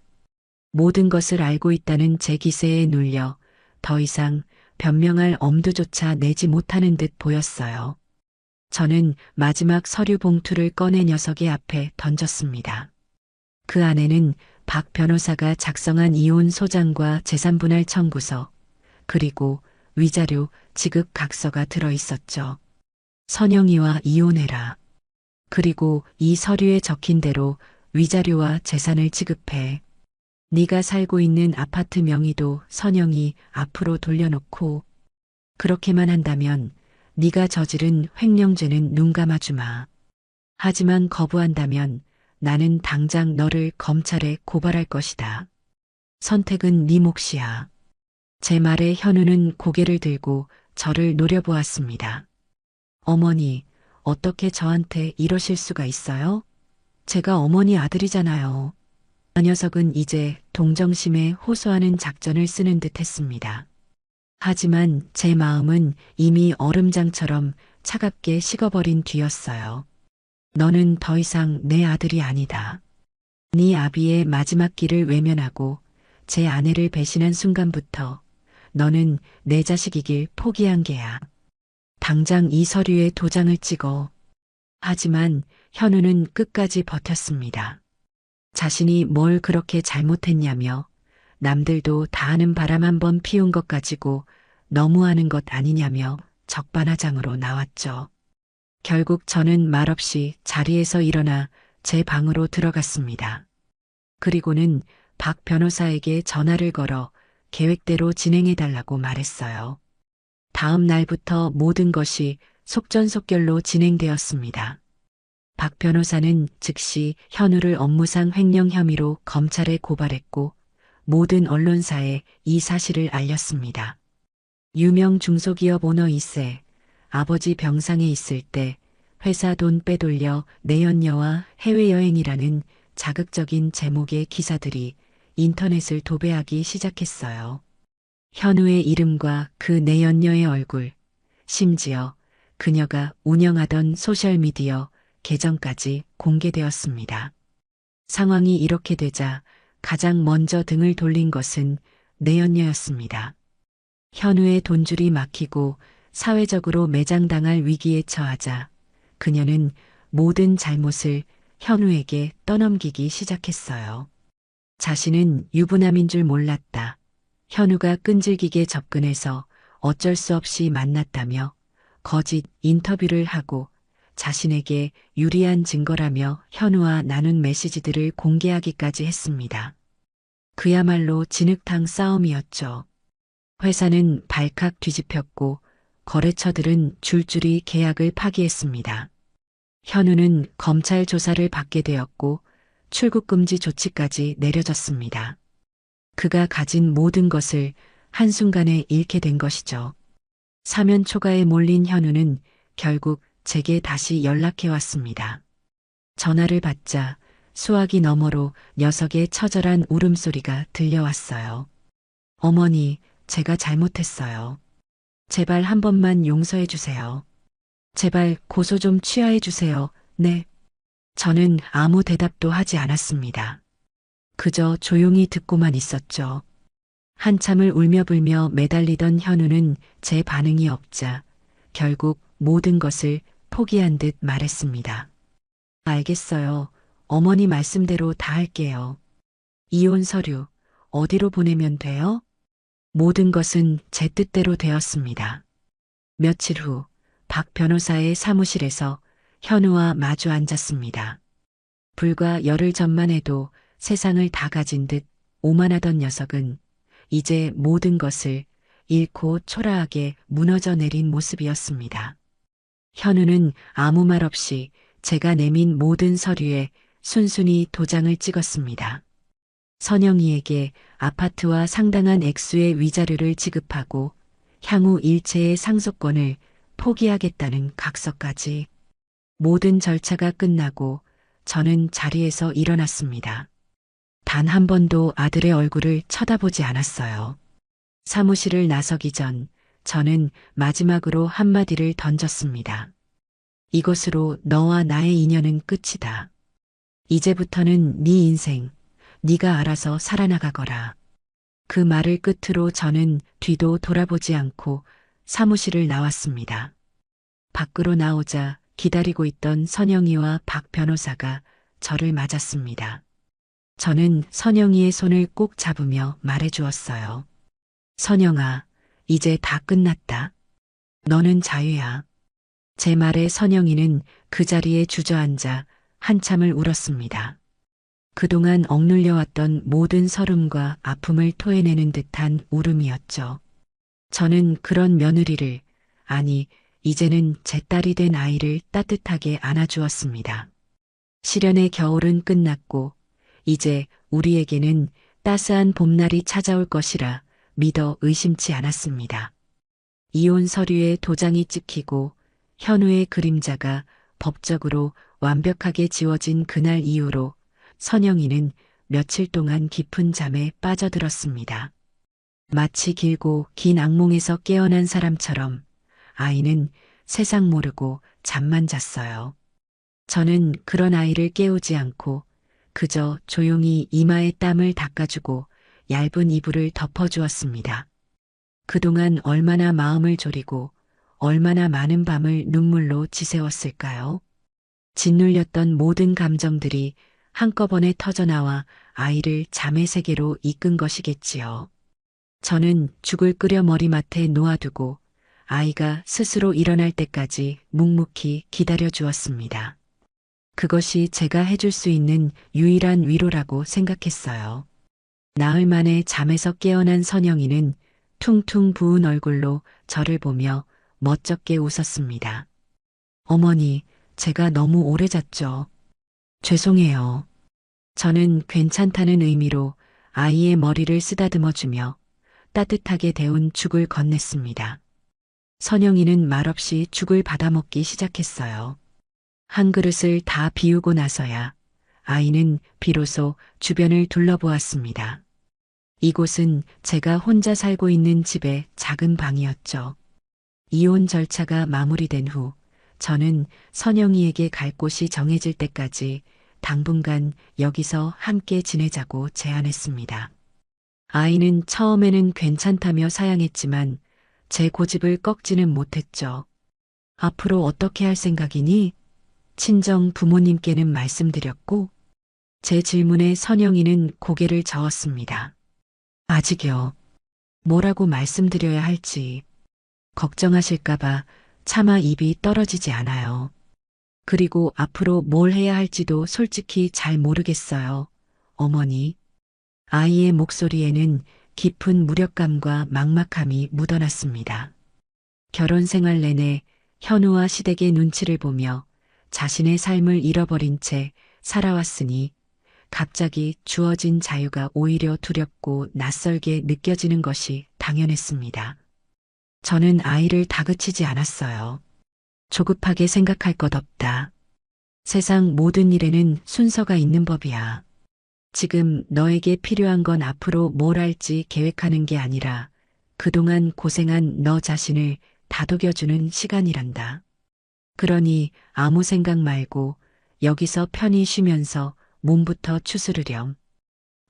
모든 것을 알고 있다는 제 기세에 눌려 더 이상 변명할 엄두조차 내지 못하는 듯 보였어요. 저는 마지막 서류 봉투를 꺼내 녀석의 앞에 던졌습니다. 그 안에는 박 변호사가 작성한 이혼 소장과 재산분할 청구서, 그리고 위자료 지급 각서가 들어 있었죠. 선영이와 이혼해라. 그리고 이 서류에 적힌 대로 위자료와 재산을 지급해. 네가 살고 있는 아파트 명의도 선영이 앞으로 돌려놓고 그렇게만 한다면 네가 저지른 횡령죄는 눈 감아주마. 하지만 거부한다면 나는 당장 너를 검찰에 고발할 것이다. 선택은 네 몫이야. 제 말에 현우는 고개를 들고 저를 노려보았습니다. 어머니, 어떻게 저한테 이러실 수가 있어요? 제가 어머니 아들이잖아요. 그 녀석은 이제 동정심에 호소하는 작전을 쓰는 듯 했습니다. 하지만 제 마음은 이미 얼음장처럼 차갑게 식어버린 뒤였어요. 너는 더 이상 내 아들이 아니다. 네 아비의 마지막 길을 외면하고 제 아내를 배신한 순간부터 너는 내 자식이길 포기한 게야. 당장 이 서류에 도장을 찍어. 하지만 현우는 끝까지 버텼습니다. 자신이 뭘 그렇게 잘못했냐며 남들도 다 아는 바람 한 번 피운 것 가지고 너무하는 것 아니냐며 적반하장으로 나왔죠. 결국 저는 말없이 자리에서 일어나 제 방으로 들어갔습니다. 그리고는 박 변호사에게 전화를 걸어 계획대로 진행해달라고 말했어요. 다음 날부터 모든 것이 속전속결로 진행되었습니다. 박 변호사는 즉시 현우를 업무상 횡령 혐의로 검찰에 고발했고 모든 언론사에 이 사실을 알렸습니다. 유명 중소기업 오너 2세, 아버지 병상에 있을 때 회사 돈 빼돌려 내연녀와 해외여행이라는 자극적인 제목의 기사들이 인터넷을 도배하기 시작했어요. 현우의 이름과 그 내연녀의 얼굴, 심지어 그녀가 운영하던 소셜미디어 계정까지 공개되었습니다. 상황이 이렇게 되자 가장 먼저 등을 돌린 것은 내연녀였습니다. 현우의 돈줄이 막히고 사회적으로 매장당할 위기에 처하자 그녀는 모든 잘못을 현우에게 떠넘기기 시작했어요. 자신은 유부남인 줄 몰랐다. 현우가 끈질기게 접근해서 어쩔 수 없이 만났다며 거짓 인터뷰를 하고 자신에게 유리한 증거라며 현우와 나눈 메시지들을 공개하기까지 했습니다. 그야말로 진흙탕 싸움이었죠. 회사는 발칵 뒤집혔고 거래처들은 줄줄이 계약을 파기했습니다. 현우는 검찰 조사를 받게 되었고 출국 금지 조치까지 내려졌습니다. 그가 가진 모든 것을 한순간에 잃게 된 것이죠. 사면 초가에 몰린 현우는 결국 제게 다시 연락해 왔습니다. 전화를 받자 수화기 너머로 녀석의 처절한 울음소리가 들려왔어요. 어머니, 제가 잘못했어요. 제발 한 번만 용서해 주세요. 제발 고소 좀 취하해 주세요. 네. 저는 아무 대답도 하지 않았습니다. 그저 조용히 듣고만 있었죠. 한참을 울며불며 매달리던 현우는 제 반응이 없자 결국 모든 것을 포기한 듯 말했습니다. 알겠어요. 어머니 말씀대로 다 할게요. 이혼 서류 어디로 보내면 돼요? 모든 것은 제 뜻대로 되었습니다. 며칠 후 박 변호사의 사무실에서 현우와 마주 앉았습니다. 불과 열흘 전만 해도 세상을 다 가진 듯 오만하던 녀석은 이제 모든 것을 잃고 초라하게 무너져 내린 모습이었습니다. 현우는 아무 말 없이 제가 내민 모든 서류에 순순히 도장을 찍었습니다. 선영이에게 아파트와 상당한 액수의 위자료를 지급하고 향후 일체의 상속권을 포기하겠다는 각서까지. 모든 절차가 끝나고 저는 자리에서 일어났습니다. 단 한 번도 아들의 얼굴을 쳐다보지 않았어요. 사무실을 나서기 전 저는 마지막으로 한마디를 던졌습니다. 이것으로 너와 나의 인연은 끝이다. 이제부터는 네 인생, 네가 알아서 살아나가거라. 그 말을 끝으로 저는 뒤도 돌아보지 않고 사무실을 나왔습니다. 밖으로 나오자 기다리고 있던 선영이와 박 변호사가 저를 맞았습니다. 저는 선영이의 손을 꼭 잡으며 말해주었어요. 선영아, 이제 다 끝났다. 너는 자유야. 제 말에 선영이는 그 자리에 주저앉아 한참을 울었습니다. 그동안 억눌려왔던 모든 서름과 아픔을 토해내는 듯한 울음이었죠. 저는 그런 며느리를, 아니, 이제는 제 딸이 된 아이를 따뜻하게 안아주었습니다. 시련의 겨울은 끝났고, 이제 우리에게는 따스한 봄날이 찾아올 것이라 믿어 의심치 않았습니다. 이혼 서류에 도장이 찍히고 현우의 그림자가 법적으로 완벽하게 지워진 그날 이후로 선영이는 며칠 동안 깊은 잠에 빠져들었습니다. 마치 길고 긴 악몽에서 깨어난 사람처럼 아이는 세상 모르고 잠만 잤어요. 저는 그런 아이를 깨우지 않고 그저 조용히 이마에 땀을 닦아주고 얇은 이불을 덮어주었습니다. 그동안 얼마나 마음을 졸이고 얼마나 많은 밤을 눈물로 지새웠을까요? 짓눌렸던 모든 감정들이 한꺼번에 터져나와 아이를 잠의 세계로 이끈 것이겠지요. 저는 죽을 끓여 머리맡에 놓아두고 아이가 스스로 일어날 때까지 묵묵히 기다려 주었습니다. 그것이 제가 해줄 수 있는 유일한 위로라고 생각했어요. 나흘 만에 잠에서 깨어난 선영이는 퉁퉁 부은 얼굴로 저를 보며 멋쩍게 웃었습니다. 어머니, 제가 너무 오래 잤죠. 죄송해요. 저는 괜찮다는 의미로 아이의 머리를 쓰다듬어주며 따뜻하게 데운 죽을 건넸습니다. 선영이는 말없이 죽을 받아먹기 시작했어요. 한 그릇을 다 비우고 나서야 아이는 비로소 주변을 둘러보았습니다. 이곳은 제가 혼자 살고 있는 집의 작은 방이었죠. 이혼 절차가 마무리된 후 저는 선영이에게 갈 곳이 정해질 때까지 당분간 여기서 함께 지내자고 제안했습니다. 아이는 처음에는 괜찮다며 사양했지만 제 고집을 꺾지는 못했죠. 앞으로 어떻게 할 생각이니? 친정 부모님께는 말씀드렸고 제 질문에 선영이는 고개를 저었습니다. 아직요. 뭐라고 말씀드려야 할지 걱정하실까봐 차마 입이 떨어지지 않아요. 그리고 앞으로 뭘 해야 할지도 솔직히 잘 모르겠어요. 어머니. 아이의 목소리에는 깊은 무력감과 막막함이 묻어났습니다. 결혼 생활 내내 현우와 시댁의 눈치를 보며 자신의 삶을 잃어버린 채 살아왔으니 갑자기 주어진 자유가 오히려 두렵고 낯설게 느껴지는 것이 당연했습니다. 저는 아이를 다그치지 않았어요. 조급하게 생각할 것 없다. 세상 모든 일에는 순서가 있는 법이야. 지금 너에게 필요한 건 앞으로 뭘 할지 계획하는 게 아니라 그동안 고생한 너 자신을 다독여주는 시간이란다. 그러니 아무 생각 말고 여기서 편히 쉬면서 몸부터 추스르렴.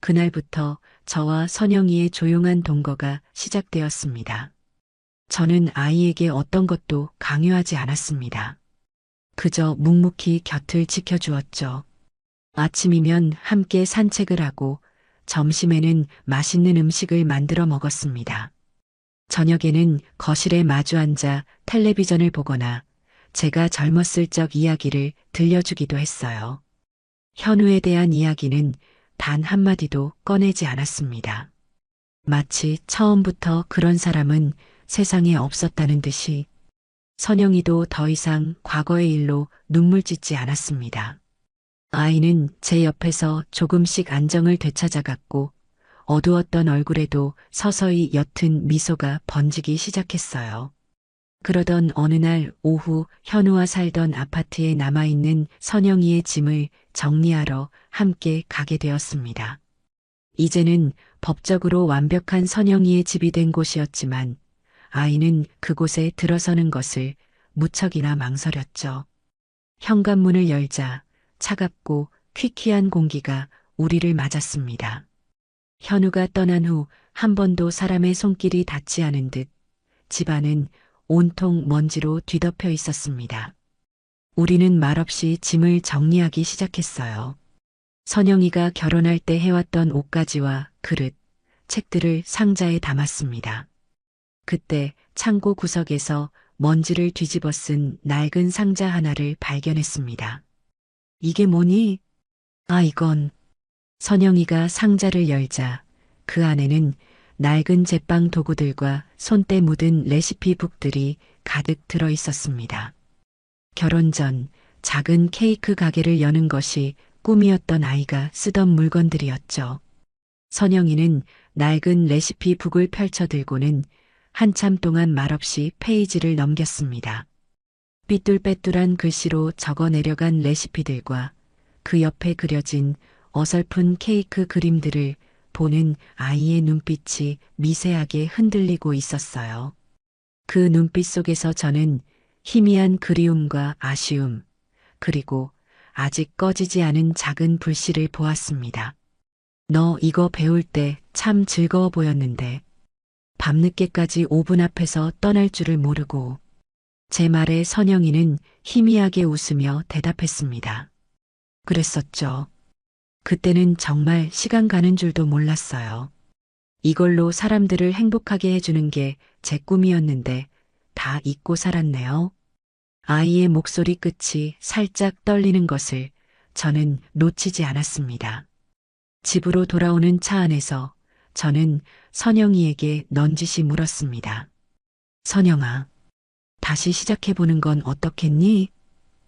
그날부터 저와 선영이의 조용한 동거가 시작되었습니다. 저는 아이에게 어떤 것도 강요하지 않았습니다. 그저 묵묵히 곁을 지켜주었죠. 아침이면 함께 산책을 하고 점심에는 맛있는 음식을 만들어 먹었습니다. 저녁에는 거실에 마주 앉아 텔레비전을 보거나 제가 젊었을 적 이야기를 들려주기도 했어요. 현우에 대한 이야기는 단 한마디도 꺼내지 않았습니다. 마치 처음부터 그런 사람은 세상에 없었다는 듯이 선영이도 더 이상 과거의 일로 눈물 짓지 않았습니다. 아이는 제 옆에서 조금씩 안정을 되찾아갔고 어두웠던 얼굴에도 서서히 옅은 미소가 번지기 시작했어요. 그러던 어느 날 오후 현우와 살던 아파트에 남아있는 선영이의 짐을 정리하러 함께 가게 되었습니다. 이제는 법적으로 완벽한 선영이의 집이 된 곳이었지만 아이는 그곳에 들어서는 것을 무척이나 망설였죠. 현관문을 열자 차갑고 퀴퀴한 공기가 우리를 맞았습니다. 현우가 떠난 후 한 번도 사람의 손길이 닿지 않은 듯 집안은 온통 먼지로 뒤덮여 있었습니다. 우리는 말없이 짐을 정리하기 시작했어요. 선영이가 결혼할 때 해왔던 옷가지와 그릇, 책들을 상자에 담았습니다. 그때 창고 구석에서 먼지를 뒤집어 쓴 낡은 상자 하나를 발견했습니다. 이게 뭐니? 아, 이건. 선영이가 상자를 열자 그 안에는 낡은 제빵 도구들과 손때 묻은 레시피북들이 가득 들어 있었습니다. 결혼 전 작은 케이크 가게를 여는 것이 꿈이었던 아이가 쓰던 물건들이었죠. 선영이는 낡은 레시피북을 펼쳐들고는 한참 동안 말없이 페이지를 넘겼습니다. 삐뚤빼뚤한 글씨로 적어 내려간 레시피들과 그 옆에 그려진 어설픈 케이크 그림들을 보는 아이의 눈빛이 미세하게 흔들리고 있었어요. 그 눈빛 속에서 저는 희미한 그리움과 아쉬움, 그리고 아직 꺼지지 않은 작은 불씨를 보았습니다. 너 이거 배울 때 참 즐거워 보였는데 밤늦게까지 오븐 앞에서 떠날 줄을 모르고 제 말에 선영이는 희미하게 웃으며 대답했습니다. 그랬었죠. 그때는 정말 시간 가는 줄도 몰랐어요. 이걸로 사람들을 행복하게 해주는 게 제 꿈이었는데 다 잊고 살았네요. 아이의 목소리 끝이 살짝 떨리는 것을 저는 놓치지 않았습니다. 집으로 돌아오는 차 안에서 저는 선영이에게 넌지시 물었습니다. 선영아, 다시 시작해보는 건 어떻겠니?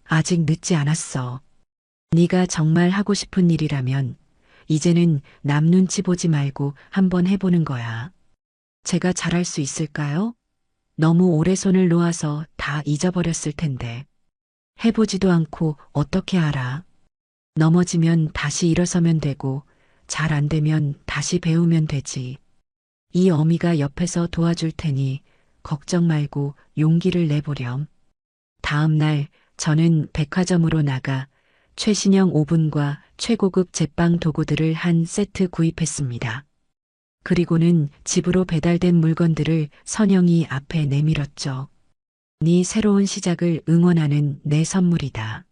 아직 늦지 않았어. 네가 정말 하고 싶은 일이라면 이제는 남 눈치 보지 말고 한번 해보는 거야. 제가 잘할 수 있을까요? 너무 오래 손을 놓아서 다 잊어버렸을 텐데. 해보지도 않고 어떻게 알아? 넘어지면 다시 일어서면 되고 잘 안 되면 다시 배우면 되지. 이 어미가 옆에서 도와줄 테니 걱정 말고 용기를 내보렴. 다음 날 저는 백화점으로 나가 최신형 오븐과 최고급 제빵 도구들을 한 세트 구입했습니다. 그리고는 집으로 배달된 물건들을 선영이 앞에 내밀었죠. 네 새로운 시작을 응원하는 내 선물이다.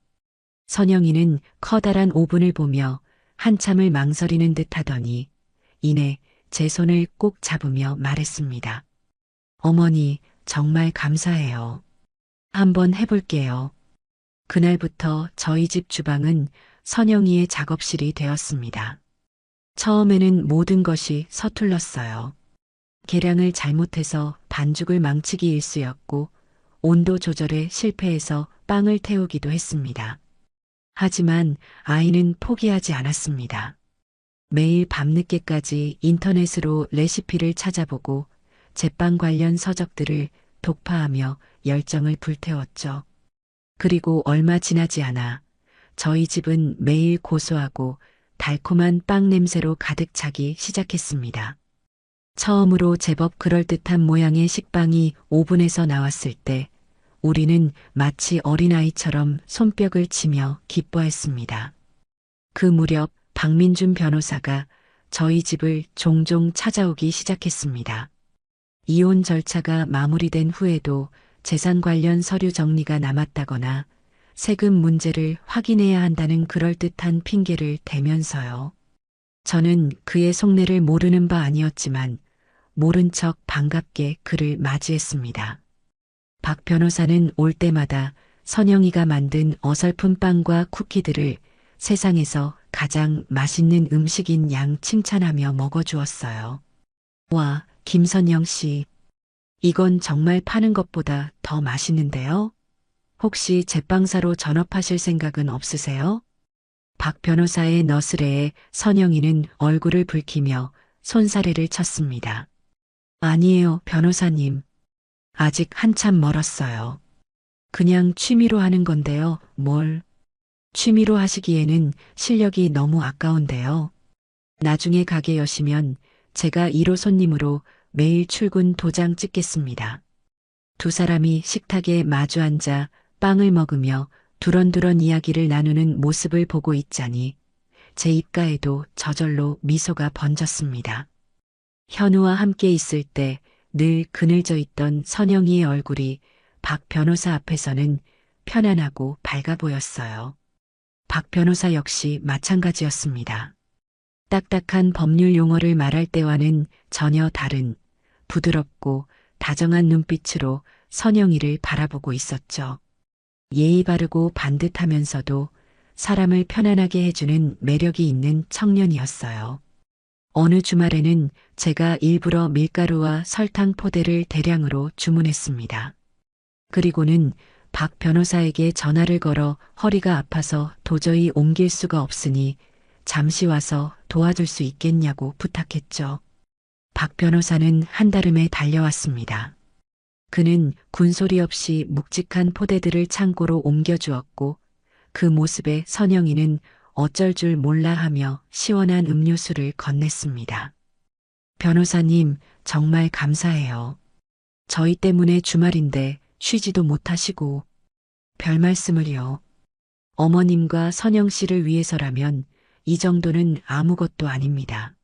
선영이는 커다란 오븐을 보며 한참을 망설이는 듯 하더니 이내 제 손을 꼭 잡으며 말했습니다. 어머니, 정말 감사해요. 한번 해볼게요. 그날부터 저희 집 주방은 선영이의 작업실이 되었습니다. 처음에는 모든 것이 서툴렀어요. 계량을 잘못해서 반죽을 망치기 일쑤였고 온도 조절에 실패해서 빵을 태우기도 했습니다. 하지만 아이는 포기하지 않았습니다. 매일 밤늦게까지 인터넷으로 레시피를 찾아보고 제빵 관련 서적들을 독파하며 열정을 불태웠죠. 그리고 얼마 지나지 않아 저희 집은 매일 고소하고 달콤한 빵 냄새로 가득 차기 시작했습니다. 처음으로 제법 그럴듯한 모양의 식빵이 오븐에서 나왔을 때 우리는 마치 어린아이처럼 손뼉을 치며 기뻐했습니다. 그 무렵 박민준 변호사가 저희 집을 종종 찾아오기 시작했습니다. 이혼 절차가 마무리된 후에도 재산 관련 서류 정리가 남았다거나 세금 문제를 확인해야 한다는 그럴듯한 핑계를 대면서요. 저는 그의 속내를 모르는 바 아니었지만 모른 척 반갑게 그를 맞이했습니다. 박 변호사는 올 때마다 선영이가 만든 어설픈 빵과 쿠키들을 세상에서 가장 맛있는 음식인 양 칭찬하며 먹어주었어요. 와, 김선영 씨. 이건 정말 파는 것보다 더 맛있는데요? 혹시 제빵사로 전업하실 생각은 없으세요? 박 변호사의 너스레에 선영이는 얼굴을 붉히며 손사래를 쳤습니다. 아니에요, 변호사님. 아직 한참 멀었어요. 그냥 취미로 하는 건데요, 뭘. 취미로 하시기에는 실력이 너무 아까운데요. 나중에 가게 여시면 제가 1호 손님으로 매일 출근 도장 찍겠습니다. 두 사람이 식탁에 마주 앉아 빵을 먹으며 두런두런 이야기를 나누는 모습을 보고 있자니 제 입가에도 저절로 미소가 번졌습니다. 현우와 함께 있을 때 늘 그늘져 있던 선영이의 얼굴이 박 변호사 앞에서는 편안하고 밝아 보였어요. 박 변호사 역시 마찬가지였습니다. 딱딱한 법률 용어를 말할 때와는 전혀 다른 부드럽고 다정한 눈빛으로 선영이를 바라보고 있었죠. 예의 바르고 반듯하면서도 사람을 편안하게 해주는 매력이 있는 청년이었어요. 어느 주말에는 제가 일부러 밀가루와 설탕 포대를 대량으로 주문했습니다. 그리고는 박 변호사에게 전화를 걸어 허리가 아파서 도저히 옮길 수가 없으니 잠시 와서 도와줄 수 있겠냐고 부탁했죠. 박 변호사는 한달음에 달려왔습니다. 그는 군소리 없이 묵직한 포대들을 창고로 옮겨주었고 그 모습에 선영이는 어쩔 줄 몰라 하며 시원한 음료수를 건넸습니다. 변호사님, 정말 감사해요. 저희 때문에 주말인데 쉬지도 못하시고. 별 말씀을요. 어머님과 선영 씨를 위해서라면 이 정도는 아무것도 아닙니다.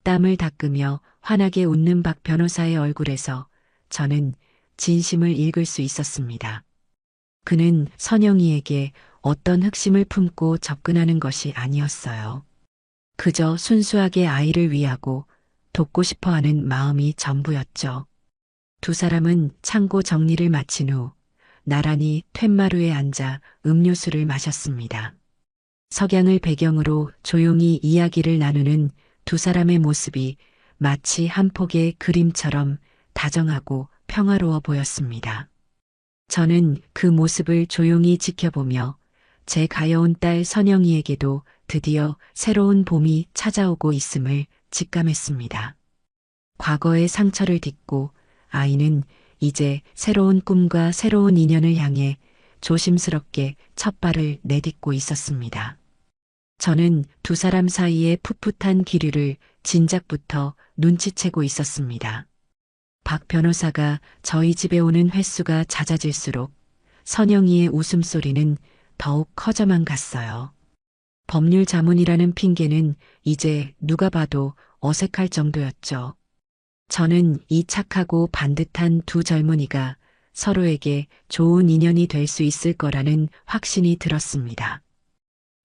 땀을 닦으며 환하게 웃는 박 변호사의 얼굴에서 저는 진심을 읽을 수 있었습니다. 그는 선영이에게 어떤 흑심을 품고 접근하는 것이 아니었어요. 그저 순수하게 아이를 위하고 돕고 싶어 하는 마음이 전부였죠. 두 사람은 창고 정리를 마친 후 나란히 툇마루에 앉아 음료수를 마셨습니다. 석양을 배경으로 조용히 이야기를 나누는 두 사람의 모습이 마치 한 폭의 그림처럼 다정하고 평화로워 보였습니다. 저는 그 모습을 조용히 지켜보며 제 가여운 딸 선영이에게도 드디어 새로운 봄이 찾아오고 있음을 직감했습니다. 과거의 상처를 딛고 아이는 이제 새로운 꿈과 새로운 인연을 향해 조심스럽게 첫 발을 내딛고 있었습니다. 저는 두 사람 사이의 풋풋한 기류를 진작부터 눈치채고 있었습니다. 박 변호사가 저희 집에 오는 횟수가 잦아질수록 선영이의 웃음소리는 더욱 커져만 갔어요. 법률 자문이라는 핑계는 이제 누가 봐도 어색할 정도였죠. 저는 이 착하고 반듯한 두 젊은이가 서로에게 좋은 인연이 될 수 있을 거라는 확신이 들었습니다.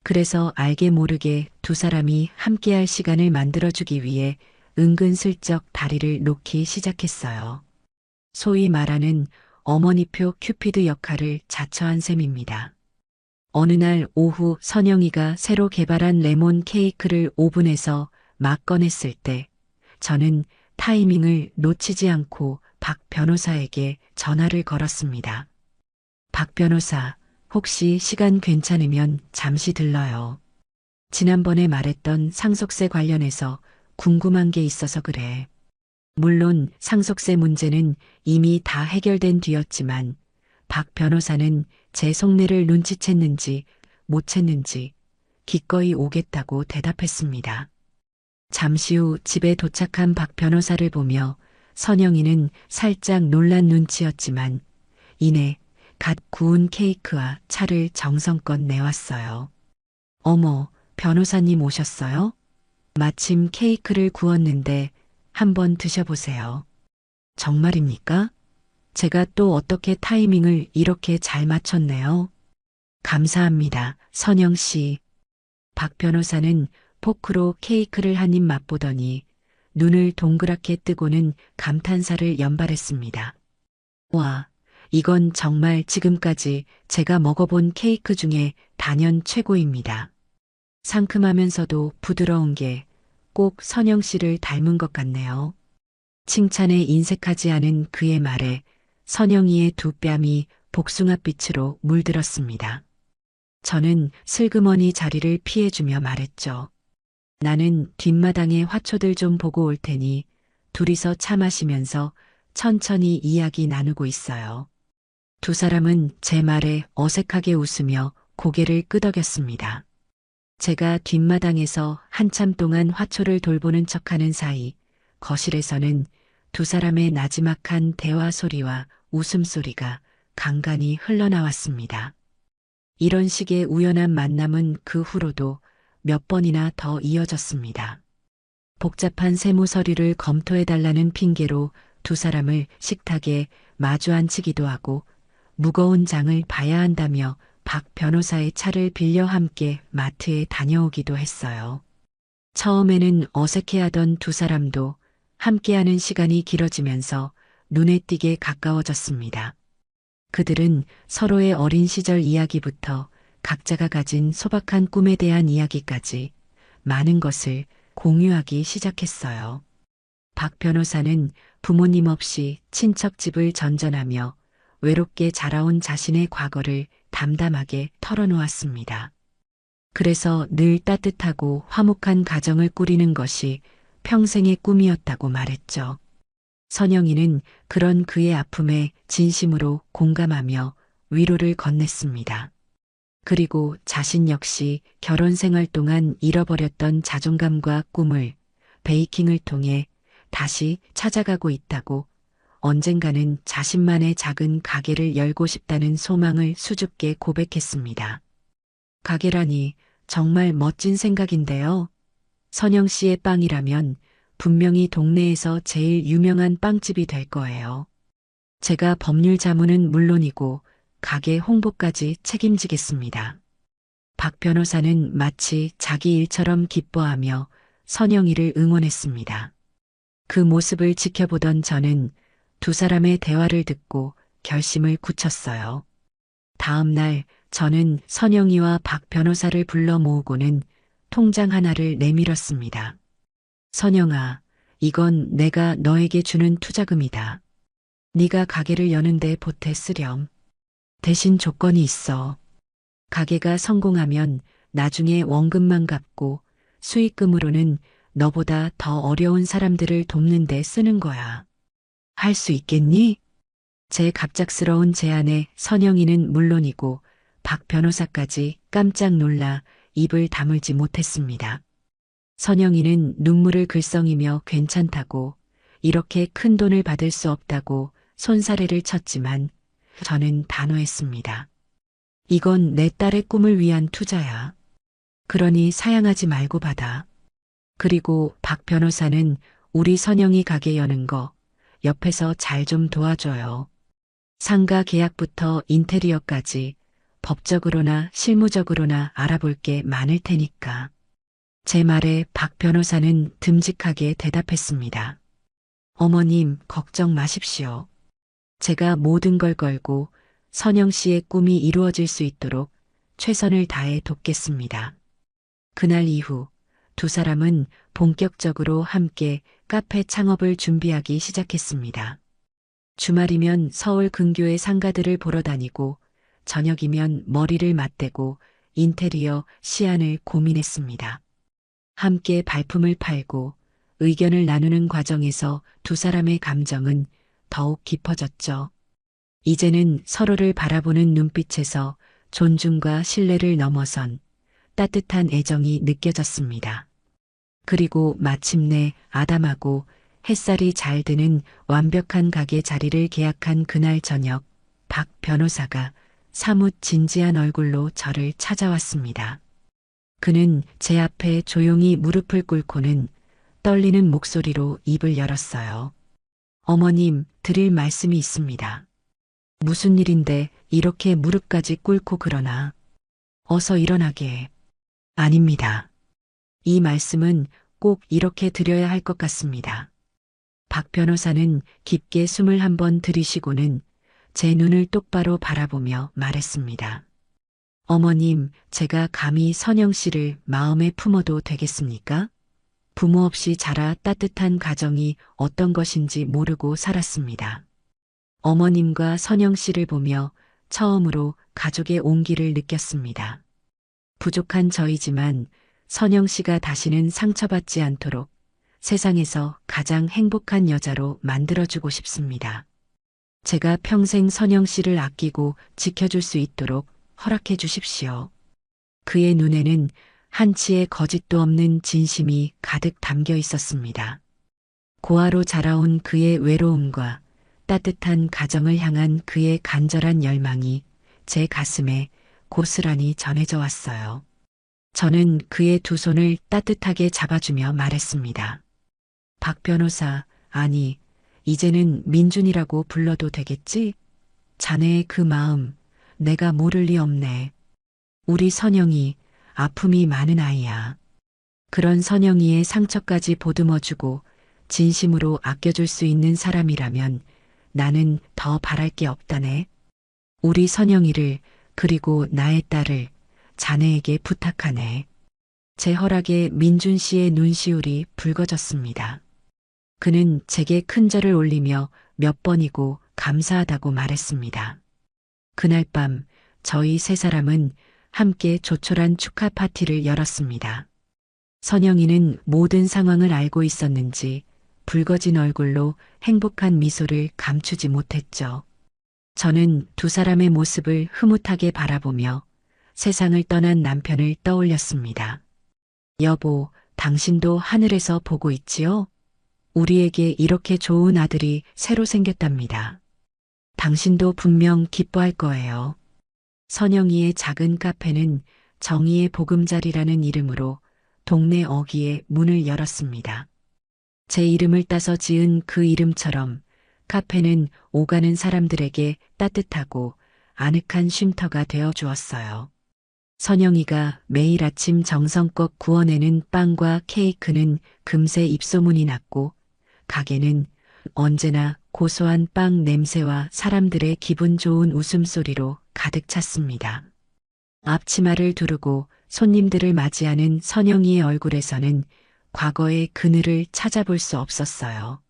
그래서 알게 모르게 두 사람이 함께할 시간을 만들어주기 위해 은근슬쩍 다리를 놓기 시작했어요. 소위 말하는 어머니표 큐피드 역할을 자처한 셈입니다. 어느 날 오후 선영이가 새로 개발한 레몬 케이크를 오븐에서 막 꺼냈을 때 저는 타이밍을 놓치지 않고 박 변호사에게 전화를 걸었습니다. 박 변호사, 혹시 시간 괜찮으면 잠시 들러요. 지난번에 말했던 상속세 관련해서 궁금한 게 있어서 그래. 물론 상속세 문제는 이미 다 해결된 뒤였지만 박 변호사는 제 속내를 눈치챘는지 못 챘는지 기꺼이 오겠다고 대답했습니다. 잠시 후 집에 도착한 박 변호사를 보며 선영이는 살짝 놀란 눈치였지만 이내 갓 구운 케이크와 차를 정성껏 내왔어요. 어머, 변호사님 오셨어요? 마침 케이크를 구웠는데 한번 드셔보세요. 정말입니까? 제가 또 어떻게 타이밍을 이렇게 잘 맞췄네요. 감사합니다, 선영 씨. 박 변호사는 포크로 케이크를 한 입 맛보더니 눈을 동그랗게 뜨고는 감탄사를 연발했습니다. 와, 이건 정말 지금까지 제가 먹어본 케이크 중에 단연 최고입니다. 상큼하면서도 부드러운 게 꼭 선영 씨를 닮은 것 같네요. 칭찬에 인색하지 않은 그의 말에 선영이의 두 뺨이 복숭아빛으로 물들었습니다. 저는 슬그머니 자리를 피해주며 말했죠. 나는 뒷마당에 화초들 좀 보고 올 테니 둘이서 차 마시면서 천천히 이야기 나누고 있어요. 두 사람은 제 말에 어색하게 웃으며 고개를 끄덕였습니다. 제가 뒷마당에서 한참 동안 화초를 돌보는 척하는 사이 거실에서는 두 사람의 나지막한 대화 소리와 웃음소리가 간간히 흘러나왔습니다. 이런 식의 우연한 만남은 그 후로도 몇 번이나 더 이어졌습니다. 복잡한 세무 서류를 검토해달라는 핑계로 두 사람을 식탁에 마주 앉히기도 하고 무거운 장을 봐야 한다며 박 변호사의 차를 빌려 함께 마트에 다녀오기도 했어요. 처음에는 어색해하던 두 사람도 함께하는 시간이 길어지면서 눈에 띄게 가까워졌습니다. 그들은 서로의 어린 시절 이야기부터 각자가 가진 소박한 꿈에 대한 이야기까지 많은 것을 공유하기 시작했어요. 박 변호사는 부모님 없이 친척집을 전전하며 외롭게 자라온 자신의 과거를 담담하게 털어놓았습니다. 그래서 늘 따뜻하고 화목한 가정을 꾸리는 것이 평생의 꿈이었다고 말했죠. 선영이는 그런 그의 아픔에 진심으로 공감하며 위로를 건넸습니다. 그리고 자신 역시 결혼 생활 동안 잃어버렸던 자존감과 꿈을 베이킹을 통해 다시 찾아가고 있다고, 언젠가는 자신만의 작은 가게를 열고 싶다는 소망을 수줍게 고백했습니다. 가게라니 정말 멋진 생각인데요. 선영 씨의 빵이라면 분명히 동네에서 제일 유명한 빵집이 될 거예요. 제가 법률 자문은 물론이고 가게 홍보까지 책임지겠습니다. 박 변호사는 마치 자기 일처럼 기뻐하며 선영이를 응원했습니다. 그 모습을 지켜보던 저는 두 사람의 대화를 듣고 결심을 굳혔어요. 다음 날 저는 선영이와 박 변호사를 불러 모으고는 통장 하나를 내밀었습니다. 선영아, 이건 내가 너에게 주는 투자금이다. 네가 가게를 여는데 보태 쓰렴. 대신 조건이 있어. 가게가 성공하면 나중에 원금만 갚고 수익금으로는 너보다 더 어려운 사람들을 돕는 데 쓰는 거야. 할 수 있겠니? 제 갑작스러운 제안에 선영이는 물론이고 박 변호사까지 깜짝 놀라 입을 다물지 못했습니다. 선영이는 눈물을 글썽이며 괜찮다고, 이렇게 큰 돈을 받을 수 없다고 손사래를 쳤지만 저는 단호했습니다. 이건 내 딸의 꿈을 위한 투자야. 그러니 사양하지 말고 받아. 그리고 박 변호사는 우리 선영이 가게 여는 거 옆에서 잘 좀 도와줘요. 상가 계약부터 인테리어까지 법적으로나 실무적으로나 알아볼 게 많을 테니까. 제 말에 박 변호사는 듬직하게 대답했습니다. 어머님, 걱정 마십시오. 제가 모든 걸 걸고 선영 씨의 꿈이 이루어질 수 있도록 최선을 다해 돕겠습니다. 그날 이후 두 사람은 본격적으로 함께 카페 창업을 준비하기 시작했습니다. 주말이면 서울 근교의 상가들을 보러 다니고 저녁이면 머리를 맞대고 인테리어 시안을 고민했습니다. 함께 발품을 팔고 의견을 나누는 과정에서 두 사람의 감정은 더욱 깊어졌죠. 이제는 서로를 바라보는 눈빛에서 존중과 신뢰를 넘어선 따뜻한 애정이 느껴졌습니다. 그리고 마침내 아담하고 햇살이 잘 드는 완벽한 가게 자리를 계약한 그날 저녁, 박 변호사가 사뭇 진지한 얼굴로 저를 찾아왔습니다. 그는 제 앞에 조용히 무릎을 꿇고는 떨리는 목소리로 입을 열었어요. 어머님, 드릴 말씀이 있습니다. 무슨 일인데 이렇게 무릎까지 꿇고 그러나. 어서 일어나게. 아닙니다. 이 말씀은 꼭 이렇게 드려야 할 것 같습니다. 박 변호사는 깊게 숨을 한번 들이쉬고는 제 눈을 똑바로 바라보며 말했습니다. 어머님, 제가 감히 선영 씨를 마음에 품어도 되겠습니까? 부모 없이 자라 따뜻한 가정이 어떤 것인지 모르고 살았습니다. 어머님과 선영 씨를 보며 처음으로 가족의 온기를 느꼈습니다. 부족한 저이지만 선영 씨가 다시는 상처받지 않도록 세상에서 가장 행복한 여자로 만들어주고 싶습니다. 제가 평생 선영 씨를 아끼고 지켜줄 수 있도록 허락해 주십시오. 그의 눈에는 한치의 거짓도 없는 진심이 가득 담겨 있었습니다. 고아로 자라온 그의 외로움과 따뜻한 가정을 향한 그의 간절한 열망이 제 가슴에 고스란히 전해져 왔어요. 저는 그의 두 손을 따뜻하게 잡아주며 말했습니다. 박 변호사, 아니, 이제는 민준이라고 불러도 되겠지? 자네의 그 마음, 내가 모를 리 없네. 우리 선영이 아픔이 많은 아이야. 그런 선영이의 상처까지 보듬어주고 진심으로 아껴줄 수 있는 사람이라면 나는 더 바랄 게 없다네. 우리 선영이를 그리고 나의 딸을 자네에게 부탁하네. 제 허락에 민준 씨의 눈시울이 붉어졌습니다. 그는 제게 큰 절을 올리며 몇 번이고 감사하다고 말했습니다. 그날 밤 저희 세 사람은 함께 조촐한 축하 파티를 열었습니다. 선영이는 모든 상황을 알고 있었는지 붉어진 얼굴로 행복한 미소를 감추지 못했죠. 저는 두 사람의 모습을 흐뭇하게 바라보며 세상을 떠난 남편을 떠올렸습니다. 여보, 당신도 하늘에서 보고 있지요? 우리에게 이렇게 좋은 아들이 새로 생겼답니다. 당신도 분명 기뻐할 거예요. 선영이의 작은 카페는 정의의 보금자리라는 이름으로 동네 어귀에 문을 열었습니다. 제 이름을 따서 지은 그 이름처럼 카페는 오가는 사람들에게 따뜻하고 아늑한 쉼터가 되어 주었어요. 선영이가 매일 아침 정성껏 구워내는 빵과 케이크는 금세 입소문이 났고 가게는 언제나 고소한 빵 냄새와 사람들의 기분 좋은 웃음소리로 가득 찼습니다. 앞치마를 두르고 손님들을 맞이하는 선영이의 얼굴에서는 과거의 그늘을 찾아볼 수 없었어요.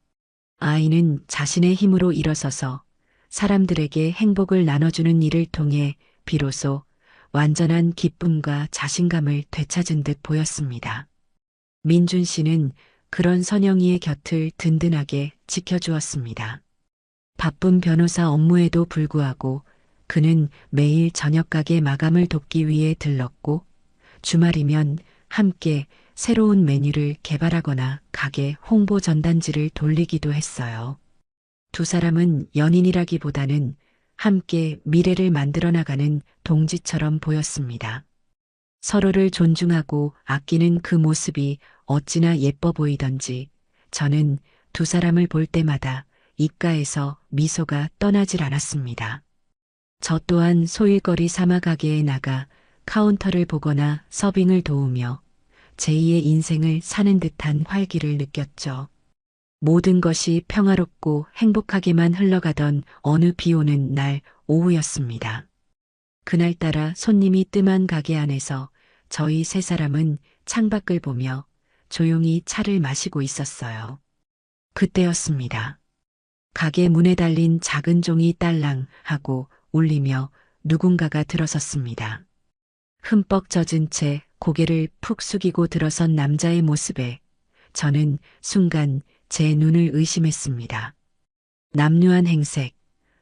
아이는 자신의 힘으로 일어서서 사람들에게 행복을 나눠주는 일을 통해 비로소 완전한 기쁨과 자신감을 되찾은 듯 보였습니다. 민준 씨는 그런 선영이의 곁을 든든하게 지켜주었습니다. 바쁜 변호사 업무에도 불구하고 그는 매일 저녁 가게 마감을 돕기 위해 들렀고 주말이면 함께 새로운 메뉴를 개발하거나 가게 홍보 전단지를 돌리기도 했어요. 두 사람은 연인이라기보다는 함께 미래를 만들어 나가는 동지처럼 보였습니다. 서로를 존중하고 아끼는 그 모습이 어찌나 예뻐 보이던지 저는 두 사람을 볼 때마다 입가에서 미소가 떠나질 않았습니다. 저 또한 소일거리 사마 가게에 나가 카운터를 보거나 서빙을 도우며 제2의 인생을 사는 듯한 활기를 느꼈죠. 모든 것이 평화롭고 행복하게만 흘러가던 어느 비 오는 날 오후였습니다. 그날따라 손님이 뜸한 가게 안에서 저희 세 사람은 창밖을 보며 조용히 차를 마시고 있었어요. 그때였습니다. 가게 문에 달린 작은 종이 딸랑 하고 울리며 누군가가 들어섰습니다. 흠뻑 젖은 채 고개를 푹 숙이고 들어선 남자의 모습에 저는 순간 제 눈을 의심했습니다. 남루한 행색,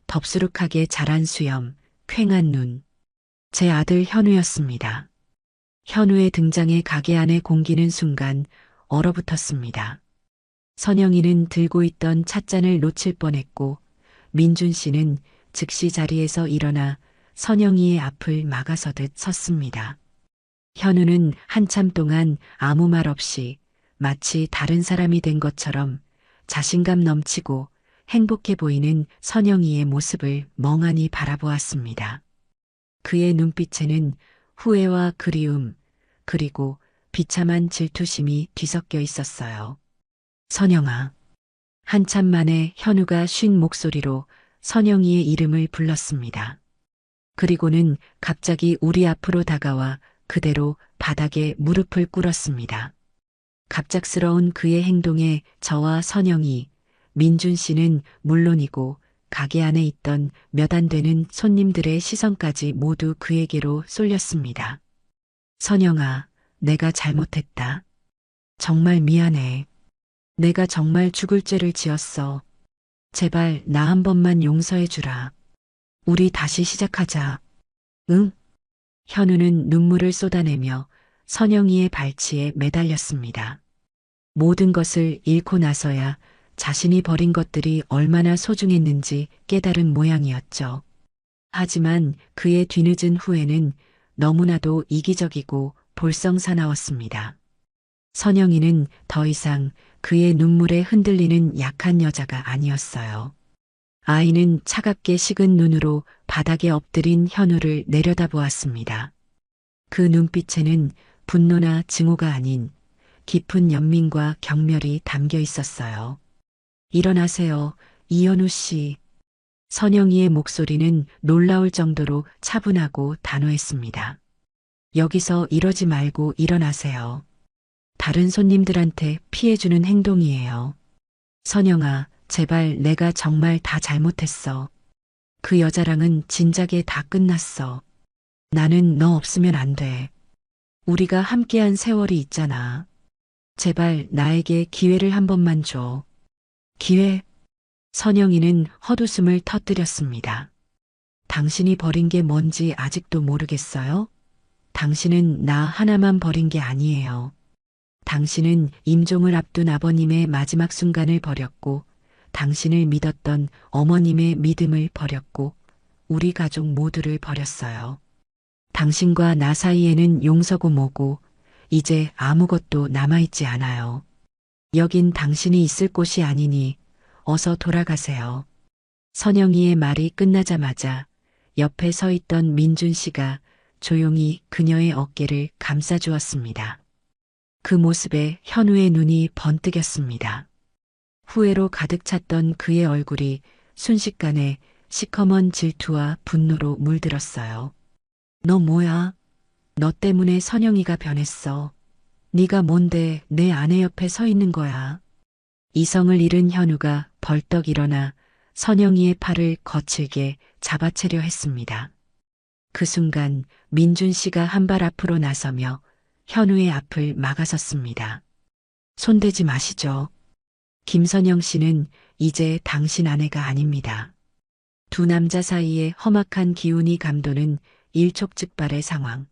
덥수룩하게 자란 수염, 퀭한 눈. 제 아들 현우였습니다. 현우의 등장에 가게 안의 공기는 순간 얼어붙었습니다. 선영이는 들고 있던 찻잔을 놓칠 뻔했고 민준 씨는 즉시 자리에서 일어나 선영이의 앞을 막아서듯 섰습니다. 현우는 한참 동안 아무 말 없이 마치 다른 사람이 된 것처럼 자신감 넘치고 행복해 보이는 선영이의 모습을 멍하니 바라보았습니다. 그의 눈빛에는 후회와 그리움, 그리고 비참한 질투심이 뒤섞여 있었어요. 선영아. 한참 만에 현우가 쉰 목소리로 선영이의 이름을 불렀습니다. 그리고는 갑자기 우리 앞으로 다가와 그대로 바닥에 무릎을 꿇었습니다. 갑작스러운 그의 행동에 저와 선영이, 민준 씨는 물론이고 가게 안에 있던 몇 안 되는 손님들의 시선까지 모두 그에게로 쏠렸습니다. 선영아, 내가 잘못했다. 정말 미안해. 내가 정말 죽을 죄를 지었어. 제발 나 한 번만 용서해 주라. 우리 다시 시작하자. 응? 현우는 눈물을 쏟아내며 선영이의 발치에 매달렸습니다. 모든 것을 잃고 나서야 자신이 버린 것들이 얼마나 소중했는지 깨달은 모양이었죠. 하지만 그의 뒤늦은 후회는 너무나도 이기적이고 볼썽사나웠습니다. 선영이는 더 이상 그의 눈물에 흔들리는 약한 여자가 아니었어요. 아이는 차갑게 식은 눈으로 바닥에 엎드린 현우를 내려다보았습니다. 그 눈빛에는 분노나 증오가 아닌 깊은 연민과 경멸이 담겨 있었어요. 일어나세요, 이현우 씨. 선영이의 목소리는 놀라울 정도로 차분하고 단호했습니다. 여기서 이러지 말고 일어나세요. 다른 손님들한테 피해주는 행동이에요. 선영아, 제발 내가 정말 다 잘못했어. 그 여자랑은 진작에 다 끝났어. 나는 너 없으면 안 돼. 우리가 함께한 세월이 있잖아. 제발 나에게 기회를 한 번만 줘. 기회? 선영이는 헛웃음을 터뜨렸습니다. 당신이 버린 게 뭔지 아직도 모르겠어요? 당신은 나 하나만 버린 게 아니에요. 당신은 임종을 앞둔 아버님의 마지막 순간을 버렸고, 당신을 믿었던 어머님의 믿음을 버렸고, 우리 가족 모두를 버렸어요. 당신과 나 사이에는 용서고 뭐고, 이제 아무것도 남아있지 않아요. 여긴 당신이 있을 곳이 아니니, 어서 돌아가세요. 선영이의 말이 끝나자마자 옆에 서 있던 민준 씨가 조용히 그녀의 어깨를 감싸주었습니다. 그 모습에 현우의 눈이 번뜩였습니다. 후회로 가득 찼던 그의 얼굴이 순식간에 시커먼 질투와 분노로 물들었어요. 너 뭐야? 너 때문에 선영이가 변했어. 네가 뭔데 내 아내 옆에 서 있는 거야. 이성을 잃은 현우가 벌떡 일어나 선영이의 팔을 거칠게 잡아채려 했습니다. 그 순간 민준 씨가 한 발 앞으로 나서며 현우의 앞을 막아섰습니다. 손대지 마시죠. 김선영 씨는 이제 당신 아내가 아닙니다. 두 남자 사이에 험악한 기운이 감도는 일촉즉발의 상황.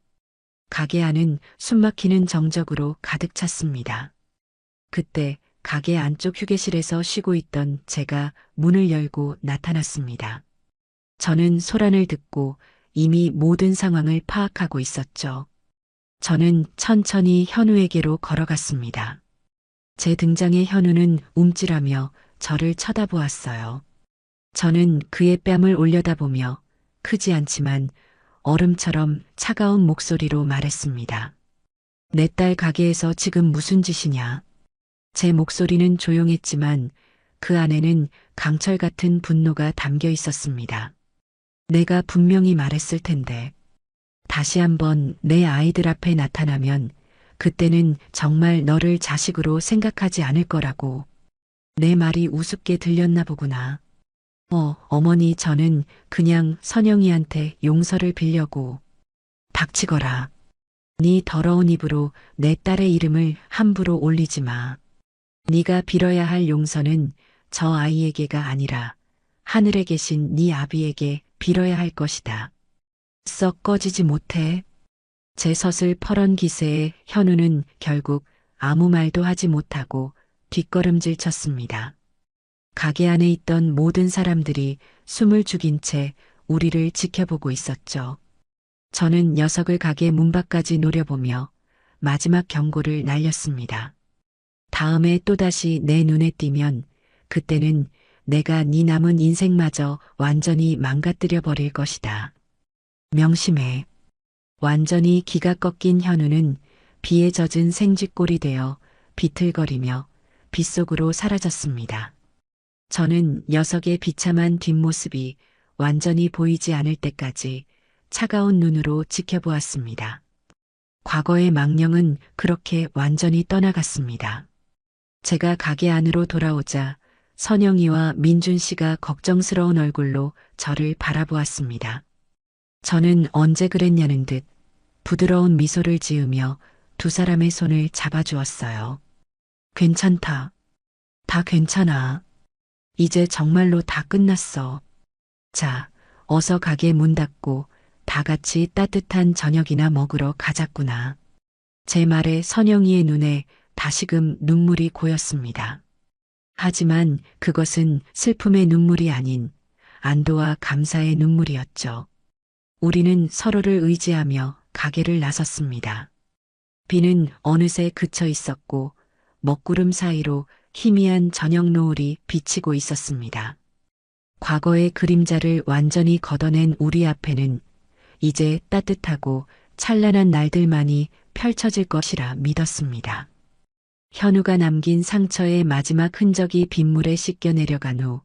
가게 안은 숨막히는 정적으로 가득 찼습니다. 그때 가게 안쪽 휴게실에서 쉬고 있던 제가 문을 열고 나타났습니다. 저는 소란을 듣고 이미 모든 상황을 파악하고 있었죠. 저는 천천히 현우에게로 걸어갔습니다. 제 등장에 현우는 움찔하며 저를 쳐다보았어요. 저는 그의 뺨을 올려다보며 크지 않지만 얼음처럼 차가운 목소리로 말했습니다. 내 딸 가게에서 지금 무슨 짓이냐? 제 목소리는 조용했지만 그 안에는 강철 같은 분노가 담겨 있었습니다. 내가 분명히 말했을 텐데. 다시 한번 내 아이들 앞에 나타나면 그때는 정말 너를 자식으로 생각하지 않을 거라고. 내 말이 우습게 들렸나 보구나. 어머니 저는 그냥 선영이한테 용서를 빌려고. 닥치거라. 네 더러운 입으로 내 딸의 이름을 함부로 올리지 마. 네가 빌어야 할 용서는 저 아이에게가 아니라 하늘에 계신 네 아비에게 빌어야 할 것이다. 썩 꺼지지 못해. 제 섯을 펄은 기세에 현우는 결국 아무 말도 하지 못하고 뒷걸음질 쳤습니다. 가게 안에 있던 모든 사람들이 숨을 죽인 채 우리를 지켜보고 있었죠. 저는 녀석을 가게 문 밖까지 노려보며 마지막 경고를 날렸습니다. 다음에 또다시 내 눈에 띄면 그때는 내가 네 남은 인생마저 완전히 망가뜨려 버릴 것이다. 명심해. 완전히 기가 꺾인 현우는 비에 젖은 생쥐꼴이 되어 비틀거리며 빗속으로 사라졌습니다. 저는 녀석의 비참한 뒷모습이 완전히 보이지 않을 때까지 차가운 눈으로 지켜보았습니다. 과거의 망령은 그렇게 완전히 떠나갔습니다. 제가 가게 안으로 돌아오자 선영이와 민준 씨가 걱정스러운 얼굴로 저를 바라보았습니다. 저는 언제 그랬냐는 듯 부드러운 미소를 지으며 두 사람의 손을 잡아주었어요. 괜찮다. 다 괜찮아. 이제 정말로 다 끝났어. 자, 어서 가게 문 닫고 다 같이 따뜻한 저녁이나 먹으러 가자꾸나. 제 말에 선영이의 눈에 다시금 눈물이 고였습니다. 하지만 그것은 슬픔의 눈물이 아닌 안도와 감사의 눈물이었죠. 우리는 서로를 의지하며 가게를 나섰습니다. 비는 어느새 그쳐 있었고 먹구름 사이로 희미한 저녁 노을이 비치고 있었습니다. 과거의 그림자를 완전히 걷어낸 우리 앞에는 이제 따뜻하고 찬란한 날들만이 펼쳐질 것이라 믿었습니다. 현우가 남긴 상처의 마지막 흔적이 빗물에 씻겨 내려간 후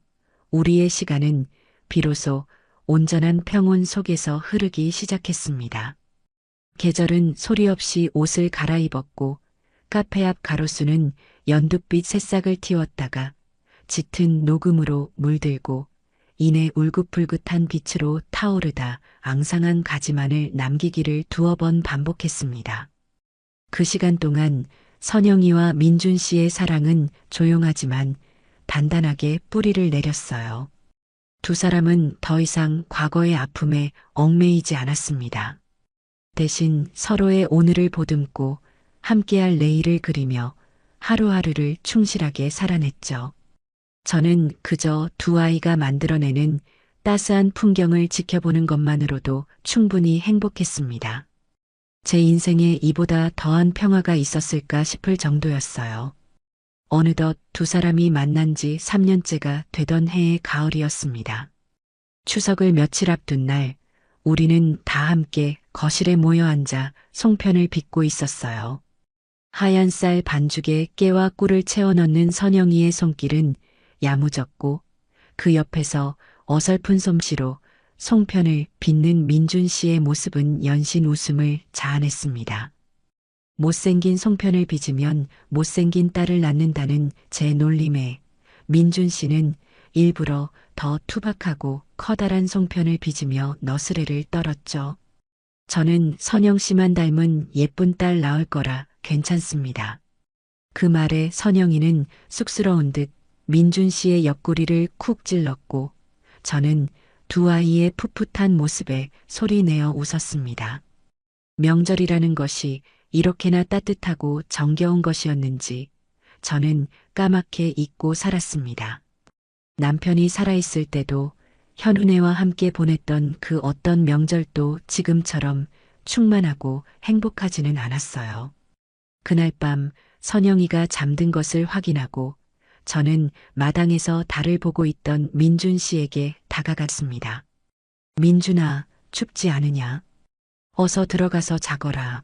우리의 시간은 비로소 온전한 평온 속에서 흐르기 시작했습니다. 계절은 소리 없이 옷을 갈아입었고 카페 앞 가로수는 연두빛 새싹을 틔웠다가 짙은 녹음으로 물들고 이내 울긋불긋한 빛으로 타오르다 앙상한 가지만을 남기기를 두어 번 반복했습니다. 그 시간 동안 선영이와 민준 씨의 사랑은 조용하지만 단단하게 뿌리를 내렸어요. 두 사람은 더 이상 과거의 아픔에 얽매이지 않았습니다. 대신 서로의 오늘을 보듬고 함께할 내일을 그리며 하루하루를 충실하게 살아냈죠. 저는 그저 두 아이가 만들어내는 따스한 풍경을 지켜보는 것만으로도 충분히 행복했습니다. 제 인생에 이보다 더한 평화가 있었을까 싶을 정도였어요. 어느덧 두 사람이 만난 지 3년째가 되던 해의 가을이었습니다. 추석을 며칠 앞둔 날 우리는 다 함께 거실에 모여 앉아 송편을 빚고 있었어요. 하얀 쌀 반죽에 깨와 꿀을 채워 넣는 선영이의 손길은 야무졌고 그 옆에서 어설픈 솜씨로 송편을 빚는 민준 씨의 모습은 연신 웃음을 자아냈습니다. 못생긴 송편을 빚으면 못생긴 딸을 낳는다는 제 놀림에 민준 씨는 일부러 더 투박하고 커다란 송편을 빚으며 너스레를 떨었죠. 저는 선영 씨만 닮은 예쁜 딸 낳을 거라 괜찮습니다. 그 말에 선영이는 쑥스러운 듯 민준 씨의 옆구리를 쿡 찔렀고 저는 두 아이의 풋풋한 모습에 소리내어 웃었습니다. 명절이라는 것이 이렇게나 따뜻하고 정겨운 것이었는지 저는 까맣게 잊고 살았습니다. 남편이 살아있을 때도 현우네와 함께 보냈던 그 어떤 명절도 지금처럼 충만하고 행복하지는 않았어요. 그날 밤 선영이가 잠든 것을 확인하고 저는 마당에서 달을 보고 있던 민준 씨에게 다가갔습니다. 민준아, 춥지 않으냐? 어서 들어가서 자거라.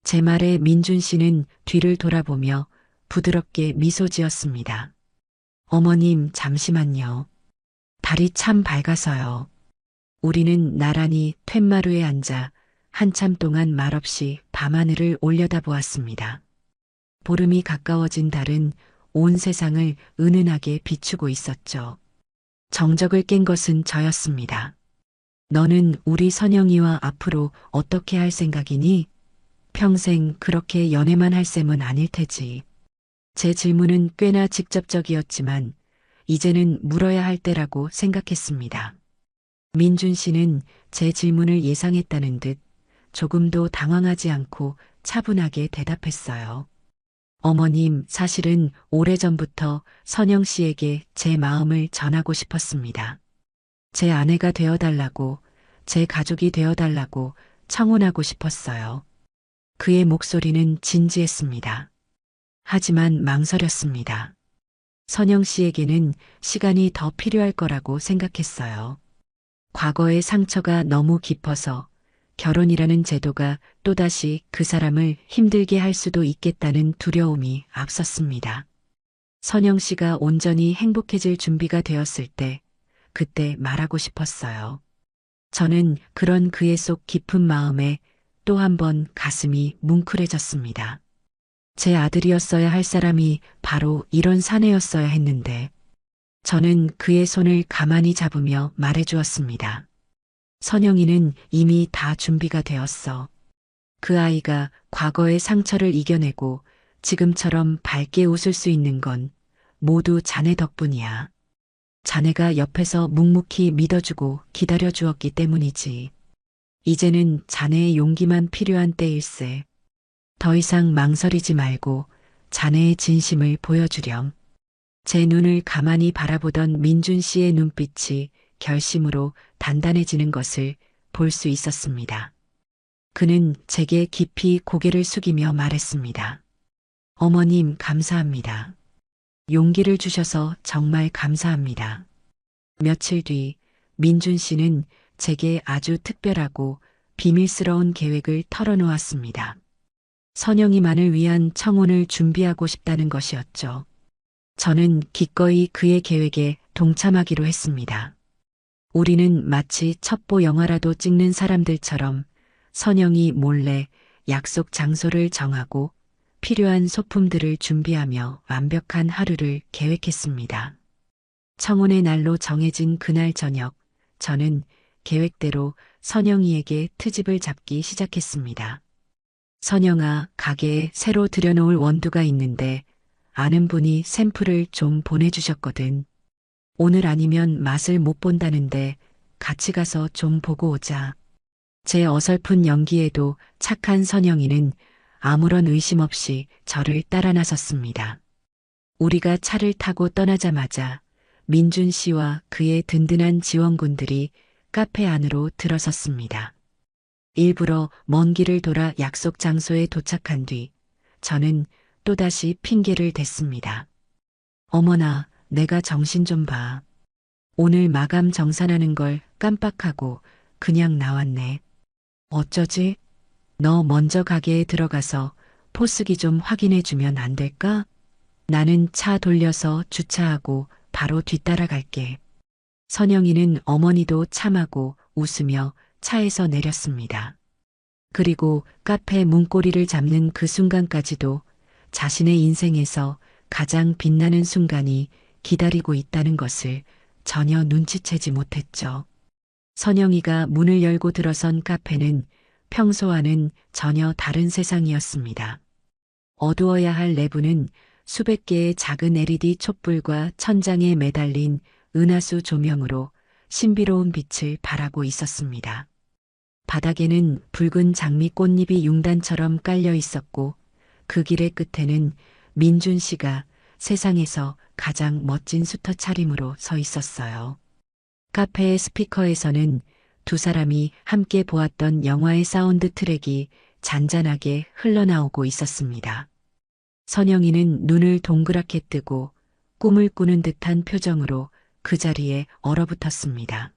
제 말에 민준 씨는 뒤를 돌아보며 부드럽게 미소 지었습니다. 어머님, 잠시만요. 달이 참 밝아서요. 우리는 나란히 툇마루에 앉아 한참 동안 말없이 밤하늘을 올려다보았습니다. 보름이 가까워진 달은 온 세상을 은은하게 비추고 있었죠. 정적을 깬 것은 저였습니다. 너는 우리 선영이와 앞으로 어떻게 할 생각이니? 평생 그렇게 연애만 할 셈은 아닐 테지. 제 질문은 꽤나 직접적이었지만 이제는 물어야 할 때라고 생각했습니다. 민준 씨는 제 질문을 예상했다는 듯 조금도 당황하지 않고 차분하게 대답했어요. 어머님, 사실은 오래전부터 선영 씨에게 제 마음을 전하고 싶었습니다. 제 아내가 되어달라고, 제 가족이 되어달라고 청혼하고 싶었어요. 그의 목소리는 진지했습니다. 하지만 망설였습니다. 선영 씨에게는 시간이 더 필요할 거라고 생각했어요. 과거의 상처가 너무 깊어서 결혼이라는 제도가 또다시 그 사람을 힘들게 할 수도 있겠다는 두려움이 앞섰습니다. 선영 씨가 온전히 행복해질 준비가 되었을 때, 그때 말하고 싶었어요. 저는 그런 그의 속 깊은 마음에 또 한 번 가슴이 뭉클해졌습니다. 제 아들이었어야 할 사람이 바로 이런 사내였어야 했는데, 저는 그의 손을 가만히 잡으며 말해주었습니다. 선영이는 이미 다 준비가 되었어. 그 아이가 과거의 상처를 이겨내고 지금처럼 밝게 웃을 수 있는 건 모두 자네 덕분이야. 자네가 옆에서 묵묵히 믿어주고 기다려주었기 때문이지. 이제는 자네의 용기만 필요한 때일세. 더 이상 망설이지 말고 자네의 진심을 보여주렴. 제 눈을 가만히 바라보던 민준 씨의 눈빛이 결심으로 단단해지는 것을 볼 수 있었습니다. 그는 제게 깊이 고개를 숙이며 말했습니다. 어머님, 감사합니다. 용기를 주셔서 정말 감사합니다. 며칠 뒤 민준 씨는 제게 아주 특별하고 비밀스러운 계획을 털어놓았습니다. 선영이만을 위한 청혼을 준비하고 싶다는 것이었죠. 저는 기꺼이 그의 계획에 동참하기로 했습니다. 우리는 마치 첩보 영화라도 찍는 사람들처럼 선영이 몰래 약속 장소를 정하고 필요한 소품들을 준비하며 완벽한 하루를 계획했습니다. 청혼의 날로 정해진 그날 저녁, 저는 계획대로 선영이에게 트집을 잡기 시작했습니다. 선영아, 가게에 새로 들여놓을 원두가 있는데 아는 분이 샘플을 좀 보내주셨거든. 오늘 아니면 맛을 못 본다는데 같이 가서 좀 보고 오자. 제 어설픈 연기에도 착한 선영이는 아무런 의심 없이 저를 따라 나섰습니다. 우리가 차를 타고 떠나자마자 민준 씨와 그의 든든한 지원군들이 카페 안으로 들어섰습니다. 일부러 먼 길을 돌아 약속 장소에 도착한 뒤 저는 또다시 핑계를 댔습니다. 어머나, 내가 정신 좀 봐. 오늘 마감 정산하는 걸 깜빡하고 그냥 나왔네. 어쩌지? 너 먼저 가게에 들어가서 포스기 좀 확인해 주면 안 될까? 나는 차 돌려서 주차하고 바로 뒤따라 갈게. 선영이는 어머니도 참하고 웃으며 차에서 내렸습니다. 그리고 카페 문고리를 잡는 그 순간까지도 자신의 인생에서 가장 빛나는 순간이 기다리고 있다는 것을 전혀 눈치채지 못했죠. 선영이가 문을 열고 들어선 카페는 평소와는 전혀 다른 세상이었습니다. 어두워야 할 내부는 수백 개의 작은 LED 촛불과 천장에 매달린 은하수 조명으로 신비로운 빛을 발하고 있었습니다. 바닥에는 붉은 장미 꽃잎이 융단처럼 깔려 있었고 그 길의 끝에는 민준 씨가 세상에서 가장 멋진 수터 차림으로 서 있었어요. 카페의 스피커에서는 두 사람이 함께 보았던 영화의 사운드 트랙이 잔잔하게 흘러나오고 있었습니다. 선영이는 눈을 동그랗게 뜨고 꿈을 꾸는 듯한 표정으로 그 자리에 얼어붙었습니다.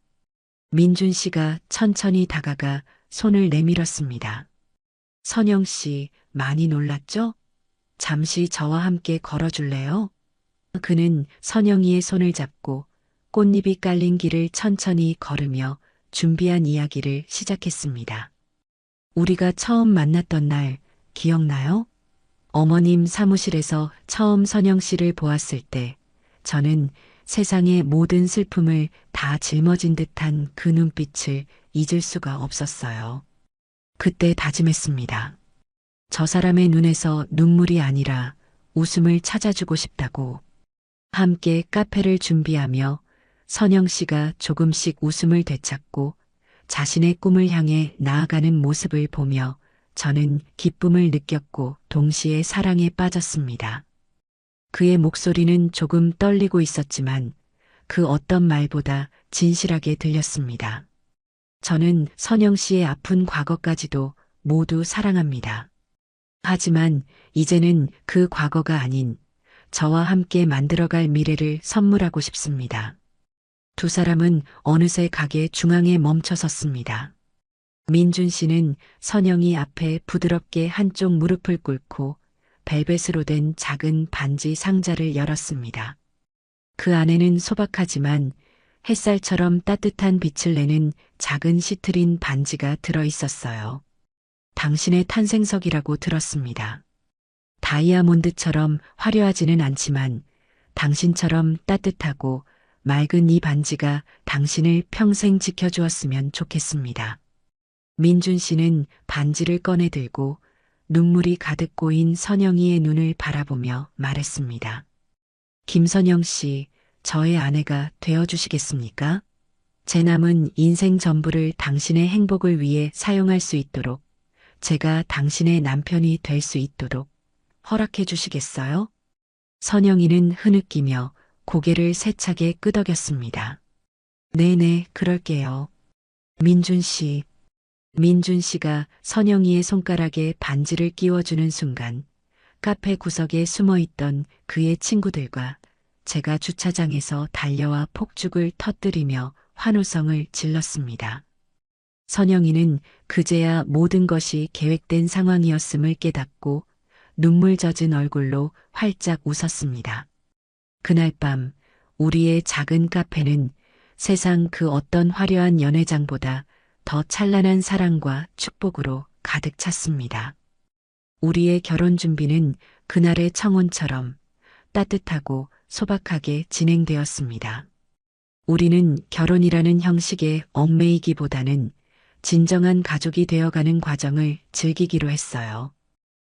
민준 씨가 천천히 다가가 손을 내밀었습니다. 선영 씨, 많이 놀랐죠? 잠시 저와 함께 걸어줄래요? 그는 선영이의 손을 잡고 꽃잎이 깔린 길을 천천히 걸으며 준비한 이야기를 시작했습니다. 우리가 처음 만났던 날 기억나요? 어머님 사무실에서 처음 선영 씨를 보았을 때 저는 세상의 모든 슬픔을 다 짊어진 듯한 그 눈빛을 잊을 수가 없었어요. 그때 다짐했습니다. 저 사람의 눈에서 눈물이 아니라 웃음을 찾아주고 싶다고. 함께 카페를 준비하며 선영 씨가 조금씩 웃음을 되찾고 자신의 꿈을 향해 나아가는 모습을 보며 저는 기쁨을 느꼈고 동시에 사랑에 빠졌습니다. 그의 목소리는 조금 떨리고 있었지만 그 어떤 말보다 진실하게 들렸습니다. 저는 선영 씨의 아픈 과거까지도 모두 사랑합니다. 하지만 이제는 그 과거가 아닌 저와 함께 만들어갈 미래를 선물하고 싶습니다. 두 사람은 어느새 가게 중앙에 멈춰 섰습니다. 민준 씨는 선영이 앞에 부드럽게 한쪽 무릎을 꿇고 벨벳으로 된 작은 반지 상자를 열었습니다. 그 안에는 소박하지만 햇살처럼 따뜻한 빛을 내는 작은 시트린 반지가 들어 있었어요. 당신의 탄생석이라고 들었습니다. 다이아몬드처럼 화려하지는 않지만 당신처럼 따뜻하고 맑은 이 반지가 당신을 평생 지켜주었으면 좋겠습니다. 민준 씨는 반지를 꺼내 들고 눈물이 가득 고인 선영이의 눈을 바라보며 말했습니다. 김선영 씨, 저의 아내가 되어주시겠습니까? 제 남은 인생 전부를 당신의 행복을 위해 사용할 수 있도록, 제가 당신의 남편이 될 수 있도록 허락해 주시겠어요? 선영이는 흐느끼며 고개를 세차게 끄덕였습니다. 네네, 그럴게요. 민준 씨. 민준 씨가 선영이의 손가락에 반지를 끼워주는 순간 카페 구석에 숨어있던 그의 친구들과 제가 주차장에서 달려와 폭죽을 터뜨리며 환호성을 질렀습니다. 선영이는 그제야 모든 것이 계획된 상황이었음을 깨닫고 눈물 젖은 얼굴로 활짝 웃었습니다. 그날 밤 우리의 작은 카페는 세상 그 어떤 화려한 연회장보다 더 찬란한 사랑과 축복으로 가득 찼습니다. 우리의 결혼 준비는 그날의 청혼처럼 따뜻하고 소박하게 진행되었습니다. 우리는 결혼이라는 형식에 얽매이기보다는 진정한 가족이 되어가는 과정을 즐기기로 했어요.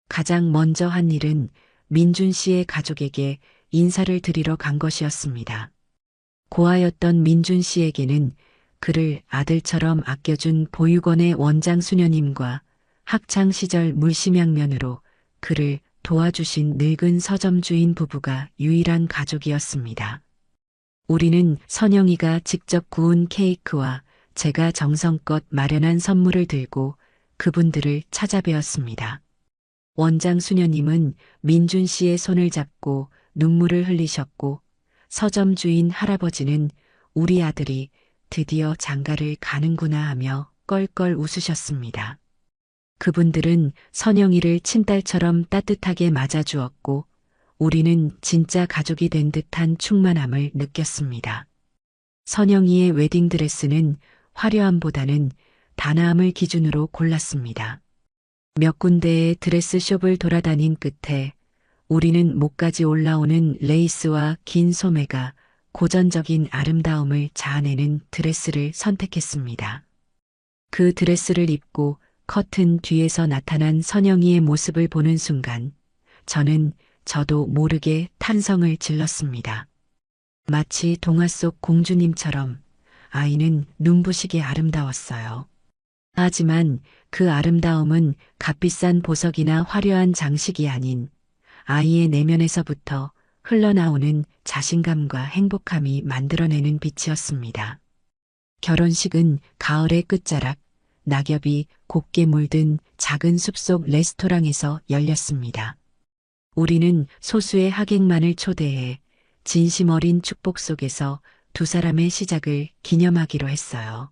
가장 먼저 한 일은 민준 씨의 가족에게 인사를 드리러 간 것이었습니다. 고아였던 민준 씨에게는 그를 아들처럼 아껴준 보육원의 원장 수녀님과 학창시절 물심양면으로 그를 도와주신 늙은 서점 주인 부부가 유일한 가족이었습니다. 우리는 선영이가 직접 구운 케이크와 제가 정성껏 마련한 선물을 들고 그분들을 찾아뵈었습니다. 원장 수녀님은 민준 씨의 손을 잡고 눈물을 흘리셨고 서점 주인 할아버지는 우리 아들이 드디어 장가를 가는구나 하며 껄껄 웃으셨습니다. 그분들은 선영이를 친딸처럼 따뜻하게 맞아주었고 우리는 진짜 가족이 된 듯한 충만함을 느꼈습니다. 선영이의 웨딩드레스는 화려함보다는 단아함을 기준으로 골랐습니다. 몇 군데의 드레스숍을 돌아다닌 끝에 우리는 목까지 올라오는 레이스와 긴 소매가 고전적인 아름다움을 자아내는 드레스를 선택했습니다. 그 드레스를 입고 커튼 뒤에서 나타난 선영이의 모습을 보는 순간 저는 저도 모르게 탄성을 질렀습니다. 마치 동화 속 공주님처럼 아이는 눈부시게 아름다웠어요. 하지만 그 아름다움은 값비싼 보석이나 화려한 장식이 아닌 아이의 내면에서부터 흘러나오는 자신감과 행복함이 만들어내는 빛이었습니다. 결혼식은 가을의 끝자락, 낙엽이 곱게 물든 작은 숲속 레스토랑에서 열렸습니다. 우리는 소수의 하객만을 초대해 진심 어린 축복 속에서 두 사람의 시작을 기념하기로 했어요.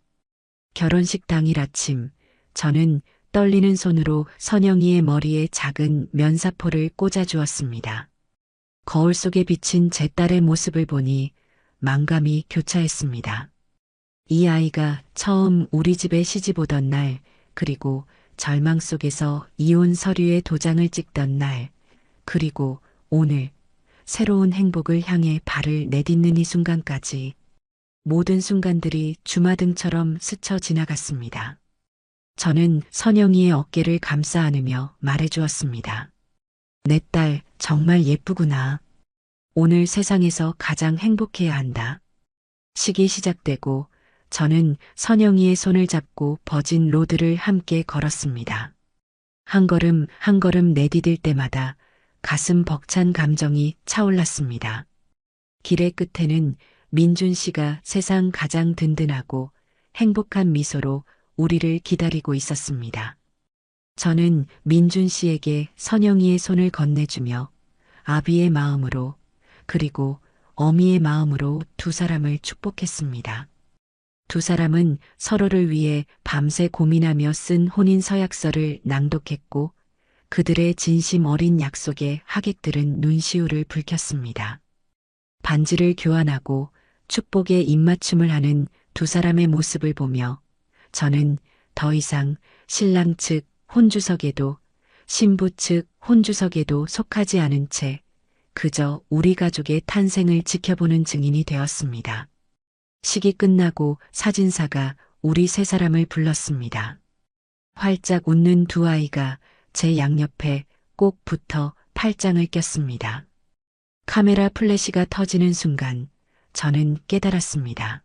결혼식 당일 아침, 저는 떨리는 손으로 선영이의 머리에 작은 면사포를 꽂아주었습니다. 거울 속에 비친 제 딸의 모습을 보니 만감이 교차했습니다. 이 아이가 처음 우리 집에 시집 오던 날, 그리고 절망 속에서 이혼 서류에 도장을 찍던 날, 그리고 오늘 새로운 행복을 향해 발을 내딛는 이 순간까지 모든 순간들이 주마등처럼 스쳐 지나갔습니다. 저는 선영이의 어깨를 감싸 안으며 말해주었습니다. 내 딸 정말 예쁘구나. 오늘 세상에서 가장 행복해야 한다. 식이 시작되고 저는 선영이의 손을 잡고 버진 로드를 함께 걸었습니다. 한 걸음 한 걸음 내디딜 때마다 가슴 벅찬 감정이 차올랐습니다. 길의 끝에는 민준 씨가 세상 가장 든든하고 행복한 미소로 우리를 기다리고 있었습니다. 저는 민준 씨에게 선영이의 손을 건네주며 아비의 마음으로 그리고 어미의 마음으로 두 사람을 축복했습니다. 두 사람은 서로를 위해 밤새 고민하며 쓴 혼인 서약서를 낭독했고 그들의 진심 어린 약속에 하객들은 눈시울을 붉혔습니다. 반지를 교환하고 축복의 입맞춤을 하는 두 사람의 모습을 보며 저는 더 이상 신랑 측 혼주석에도 신부 측 혼주석에도 속하지 않은 채 그저 우리 가족의 탄생을 지켜보는 증인이 되었습니다. 식이 끝나고 사진사가 우리 세 사람을 불렀습니다. 활짝 웃는 두 아이가 제 양옆에 꼭 붙어 팔짱을 꼈습니다. 카메라 플래시가 터지는 순간 저는 깨달았습니다.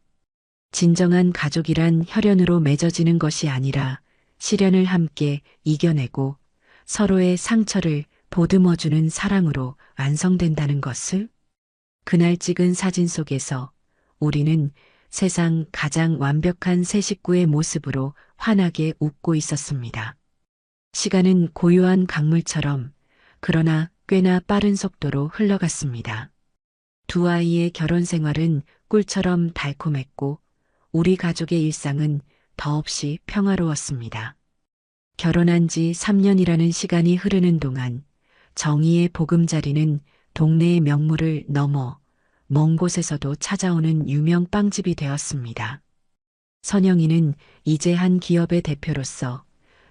진정한 가족이란 혈연으로 맺어지는 것이 아니라 시련을 함께 이겨내고 서로의 상처를 보듬어주는 사랑으로 완성된다는 것을. 그날 찍은 사진 속에서 우리는 세상 가장 완벽한 세 식구의 모습으로 환하게 웃고 있었습니다. 시간은 고요한 강물처럼 그러나 꽤나 빠른 속도로 흘러갔습니다. 두 아이의 결혼 생활은 꿀처럼 달콤했고 우리 가족의 일상은 더없이 평화로웠습니다. 결혼한 지 3년이라는 시간이 흐르는 동안 정의의 보금자리는 동네의 명물을 넘어 먼 곳에서도 찾아오는 유명 빵집이 되었습니다. 선영이는 이제 한 기업의 대표로서,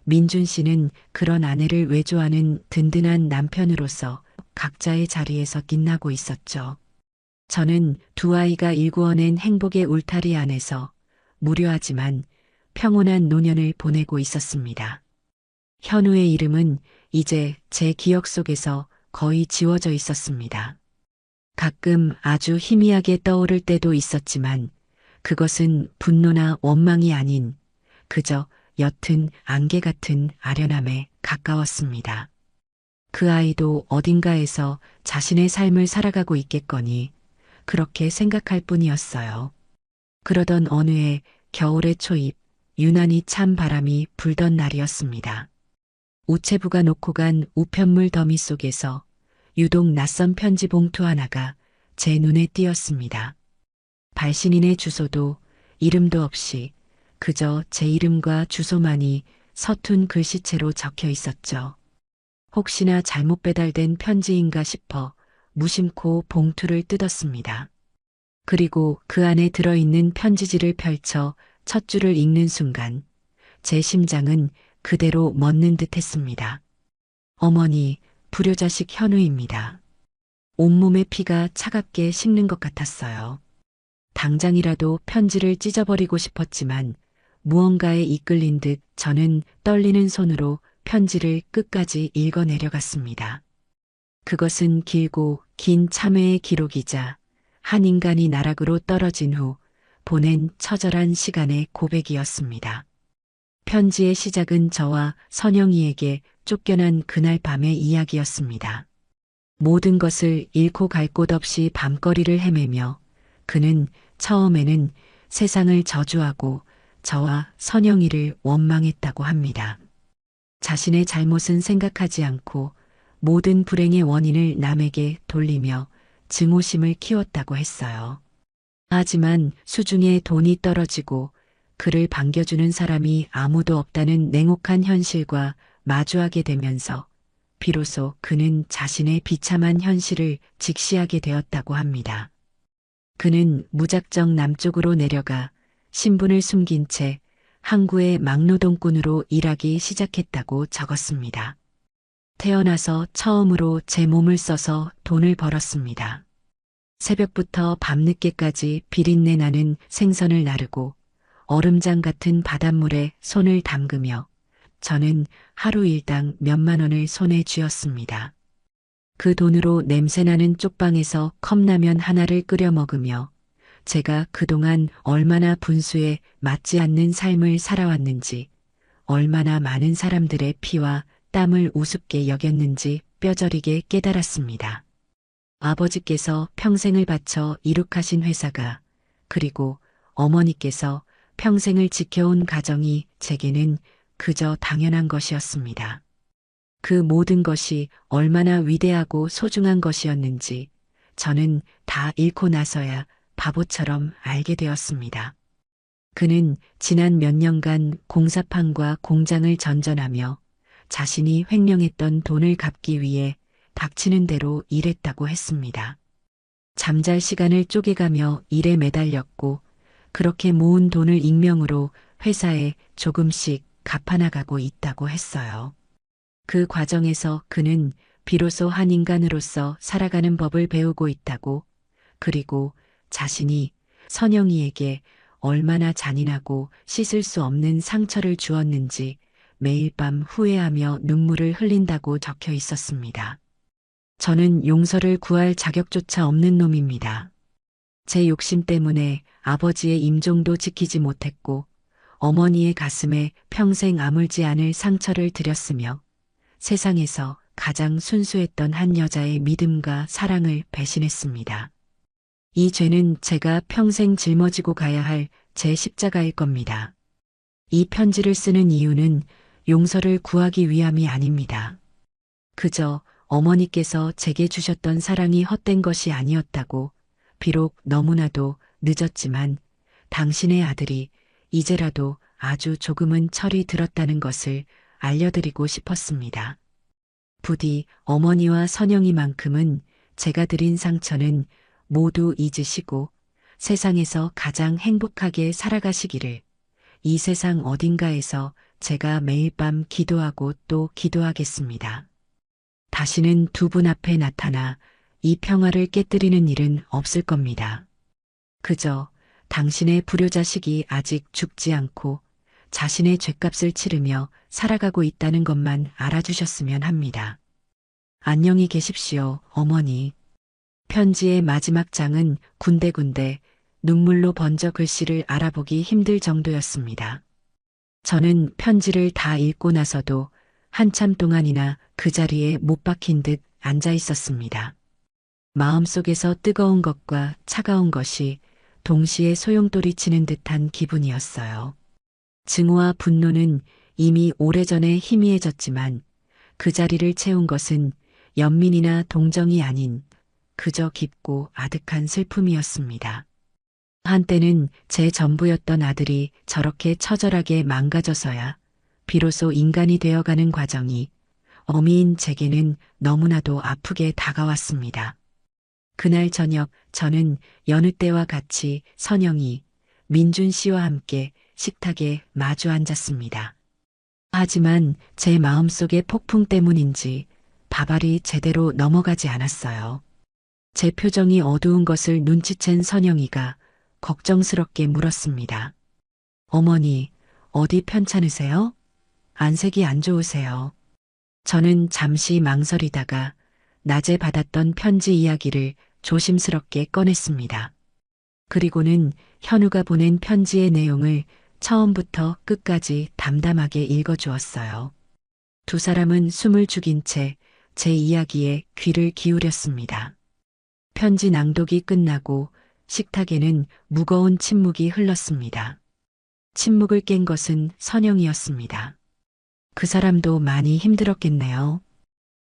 민준 씨는 그런 아내를 외조하는 든든한 남편으로서 각자의 자리에서 빛나고 있었죠. 저는 두 아이가 일구어낸 행복의 울타리 안에서 무료하지만 평온한 노년을 보내고 있었습니다. 현우의 이름은 이제 제 기억 속에서 거의 지워져 있었습니다. 가끔 아주 희미하게 떠오를 때도 있었지만 그것은 분노나 원망이 아닌 그저 옅은 안개 같은 아련함에 가까웠습니다. 그 아이도 어딘가에서 자신의 삶을 살아가고 있겠거니 그렇게 생각할 뿐이었어요. 그러던 어느 해 겨울의 초입, 유난히 찬 바람이 불던 날이었습니다. 우체부가 놓고 간 우편물 더미 속에서 유독 낯선 편지 봉투 하나가 제 눈에 띄었습니다. 발신인의 주소도 이름도 없이 그저 제 이름과 주소만이 서툰 글씨체로 적혀 있었죠. 혹시나 잘못 배달된 편지인가 싶어 무심코 봉투를 뜯었습니다. 그리고 그 안에 들어있는 편지지를 펼쳐 첫 줄을 읽는 순간 제 심장은 그대로 멎는 듯 했습니다. 어머니, 불효자식 현우입니다. 온몸의 피가 차갑게 식는 것 같았어요. 당장이라도 편지를 찢어버리고 싶었지만 무언가에 이끌린 듯 저는 떨리는 손으로 편지를 끝까지 읽어 내려갔습니다. 그것은 길고 긴 참회의 기록이자 한 인간이 나락으로 떨어진 후 보낸 처절한 시간의 고백이었습니다. 편지의 시작은 저와 선영이에게 쫓겨난 그날 밤의 이야기였습니다. 모든 것을 잃고 갈 곳 없이 밤거리를 헤매며 그는 처음에는 세상을 저주하고 저와 선영이를 원망했다고 합니다. 자신의 잘못은 생각하지 않고 모든 불행의 원인을 남에게 돌리며 증오심을 키웠다고 했어요. 하지만 수중에 돈이 떨어지고 그를 반겨주는 사람이 아무도 없다는 냉혹한 현실과 마주하게 되면서 비로소 그는 자신의 비참한 현실을 직시하게 되었다고 합니다. 그는 무작정 남쪽으로 내려가 신분을 숨긴 채 항구의 막노동꾼으로 일하기 시작했다고 적었습니다. 태어나서 처음으로 제 몸을 써서 돈을 벌었습니다. 새벽부터 밤늦게까지 비린내 나는 생선을 나르고 얼음장 같은 바닷물에 손을 담그며 저는 하루 일당 몇만 원을 손에 쥐었습니다. 그 돈으로 냄새나는 쪽방에서 컵라면 하나를 끓여 먹으며 제가 그동안 얼마나 분수에 맞지 않는 삶을 살아왔는지, 얼마나 많은 사람들의 피와 땀을 우습게 여겼는지 뼈저리게 깨달았습니다. 아버지께서 평생을 바쳐 이룩하신 회사가, 그리고 어머니께서 평생을 지켜온 가정이 제게는 그저 당연한 것이었습니다. 그 모든 것이 얼마나 위대하고 소중한 것이었는지 저는 다 잃고 나서야 바보처럼 알게 되었습니다. 그는 지난 몇 년간 공사판과 공장을 전전하며 자신이 횡령했던 돈을 갚기 위해 닥치는 대로 일했다고 했습니다. 잠잘 시간을 쪼개가며 일에 매달렸고 그렇게 모은 돈을 익명으로 회사에 조금씩 갚아나가고 있다고 했어요. 그 과정에서 그는 비로소 한 인간으로서 살아가는 법을 배우고 있다고, 그리고 자신이 선영이에게 얼마나 잔인하고 씻을 수 없는 상처를 주었는지 매일 밤 후회하며 눈물을 흘린다고 적혀 있었습니다. 저는 용서를 구할 자격조차 없는 놈입니다. 제 욕심 때문에 아버지의 임종도 지키지 못했고 어머니의 가슴에 평생 아물지 않을 상처를 드렸으며 세상에서 가장 순수했던 한 여자의 믿음과 사랑을 배신했습니다. 이 죄는 제가 평생 짊어지고 가야 할 제 십자가일 겁니다. 이 편지를 쓰는 이유는 용서를 구하기 위함이 아닙니다. 그저 어머니께서 제게 주셨던 사랑이 헛된 것이 아니었다고, 비록 너무나도 늦었지만 당신의 아들이 이제라도 아주 조금은 철이 들었다는 것을 알려드리고 싶었습니다. 부디 어머니와 선영이만큼은 제가 드린 상처는 모두 잊으시고 세상에서 가장 행복하게 살아가시기를, 이 세상 어딘가에서 제가 매일 밤 기도하고 또 기도하겠습니다. 다시는 두 분 앞에 나타나 이 평화를 깨뜨리는 일은 없을 겁니다. 그저 당신의 불효자식이 아직 죽지 않고 자신의 죗값을 치르며 살아가고 있다는 것만 알아주셨으면 합니다. 안녕히 계십시오, 어머니. 편지의 마지막 장은 군데군데 눈물로 번져 글씨를 알아보기 힘들 정도였습니다. 저는 편지를 다 읽고 나서도 한참 동안이나 그 자리에 못 박힌 듯 앉아 있었습니다. 마음속에서 뜨거운 것과 차가운 것이 동시에 소용돌이치는 듯한 기분이었어요. 증오와 분노는 이미 오래전에 희미해졌지만 그 자리를 채운 것은 연민이나 동정이 아닌 그저 깊고 아득한 슬픔이었습니다. 한때는 제 전부였던 아들이 저렇게 처절하게 망가져서야 비로소 인간이 되어가는 과정이 어미인 제게는 너무나도 아프게 다가왔습니다. 그날 저녁 저는 여느 때와 같이 선영이, 민준 씨와 함께 식탁에 마주 앉았습니다. 하지만 제 마음속의 폭풍 때문인지 밥알이 제대로 넘어가지 않았어요. 제 표정이 어두운 것을 눈치챈 선영이가 걱정스럽게 물었습니다. 어머니, 어디 편찮으세요? 안색이 안 좋으세요. 저는 잠시 망설이다가 낮에 받았던 편지 이야기를 조심스럽게 꺼냈습니다. 그리고는 현우가 보낸 편지의 내용을 처음부터 끝까지 담담하게 읽어주었어요. 두 사람은 숨을 죽인 채 제 이야기에 귀를 기울였습니다. 편지 낭독이 끝나고 식탁에는 무거운 침묵이 흘렀습니다. 침묵을 깬 것은 선영이었습니다. 그 사람도 많이 힘들었겠네요.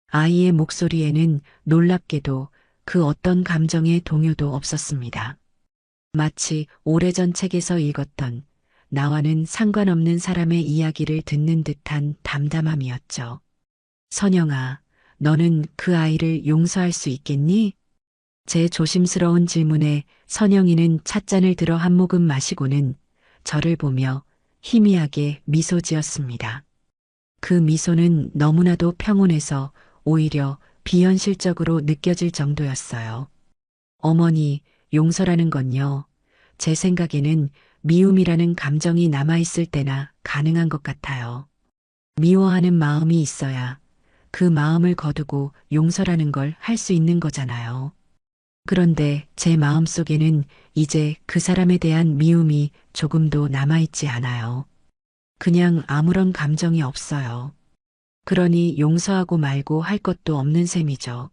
아이의 목소리에는 놀랍게도 그 어떤 감정의 동요도 없었습니다. 마치 오래전 책에서 읽었던 나와는 상관없는 사람의 이야기를 듣는 듯한 담담함이었죠. 선영아, 너는 그 아이를 용서할 수 있겠니? 제 조심스러운 질문에 선영이는 찻잔을 들어 한 모금 마시고는 저를 보며 희미하게 미소 지었습니다. 그 미소는 너무나도 평온해서 오히려 비현실적으로 느껴질 정도였어요. 어머니, 용서라는 건요. 제 생각에는 미움이라는 감정이 남아있을 때나 가능한 것 같아요. 미워하는 마음이 있어야 그 마음을 거두고 용서라는 걸 할 수 있는 거잖아요. 그런데 제 마음속에는 이제 그 사람에 대한 미움이 조금도 남아있지 않아요. 그냥 아무런 감정이 없어요. 그러니 용서하고 말고 할 것도 없는 셈이죠.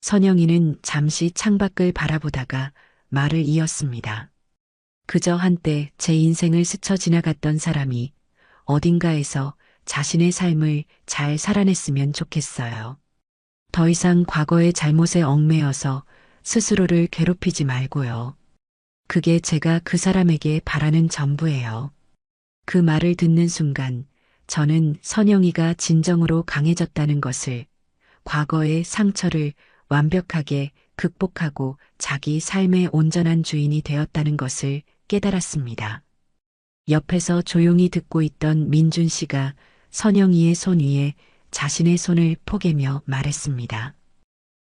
선영이는 잠시 창밖을 바라보다가 말을 이었습니다. 그저 한때 제 인생을 스쳐 지나갔던 사람이 어딘가에서 자신의 삶을 잘 살아냈으면 좋겠어요. 더 이상 과거의 잘못에 얽매여서 스스로를 괴롭히지 말고요. 그게 제가 그 사람에게 바라는 전부예요. 그 말을 듣는 순간 저는 선영이가 진정으로 강해졌다는 것을, 과거의 상처를 완벽하게 극복하고 자기 삶의 온전한 주인이 되었다는 것을 깨달았습니다. 옆에서 조용히 듣고 있던 민준 씨가 선영이의 손 위에 자신의 손을 포개며 말했습니다.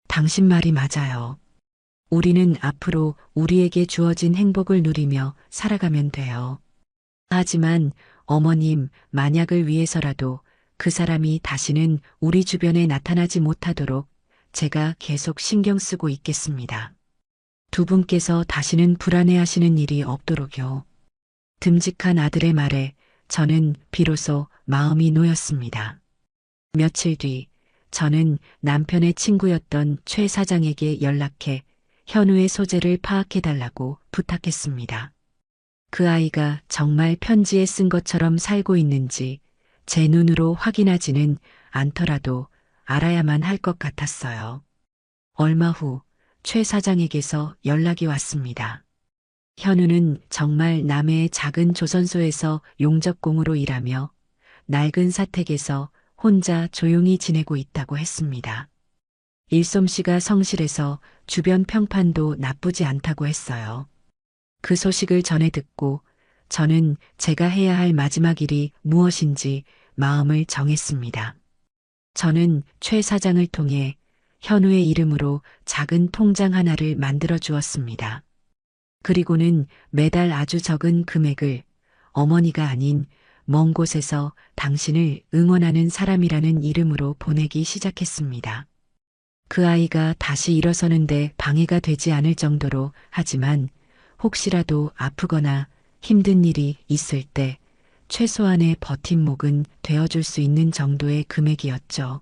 당신 말이 맞아요. 우리는 앞으로 우리에게 주어진 행복을 누리며 살아가면 돼요. 하지만 어머님, 만약을 위해서라도 그 사람이 다시는 우리 주변에 나타나지 못하도록 제가 계속 신경 쓰고 있겠습니다. 두 분께서 다시는 불안해하시는 일이 없도록요. 듬직한 아들의 말에 저는 비로소 마음이 놓였습니다. 며칠 뒤 저는 남편의 친구였던 최 사장에게 연락해 현우의 소재를 파악해달라고 부탁했습니다. 그 아이가 정말 편지에 쓴 것처럼 살고 있는지 제 눈으로 확인하지는 않더라도 알아야만 할 것 같았어요. 얼마 후 최 사장에게서 연락이 왔습니다. 현우는 정말 남해의 작은 조선소에서 용접공으로 일하며 낡은 사택에서 혼자 조용히 지내고 있다고 했습니다. 일솜씨가 성실해서 주변 평판도 나쁘지 않다고 했어요. 그 소식을 전해 듣고 저는 제가 해야 할 마지막 일이 무엇인지 마음을 정했습니다. 저는 최 사장을 통해 현우의 이름으로 작은 통장 하나를 만들어 주었습니다. 그리고는 매달 아주 적은 금액을 어머니가 아닌 먼 곳에서 당신을 응원하는 사람이라는 이름으로 보내기 시작했습니다. 그 아이가 다시 일어서는데 방해가 되지 않을 정도로, 하지만 혹시라도 아프거나 힘든 일이 있을 때 최소한의 버팀목은 되어줄 수 있는 정도의 금액이었죠.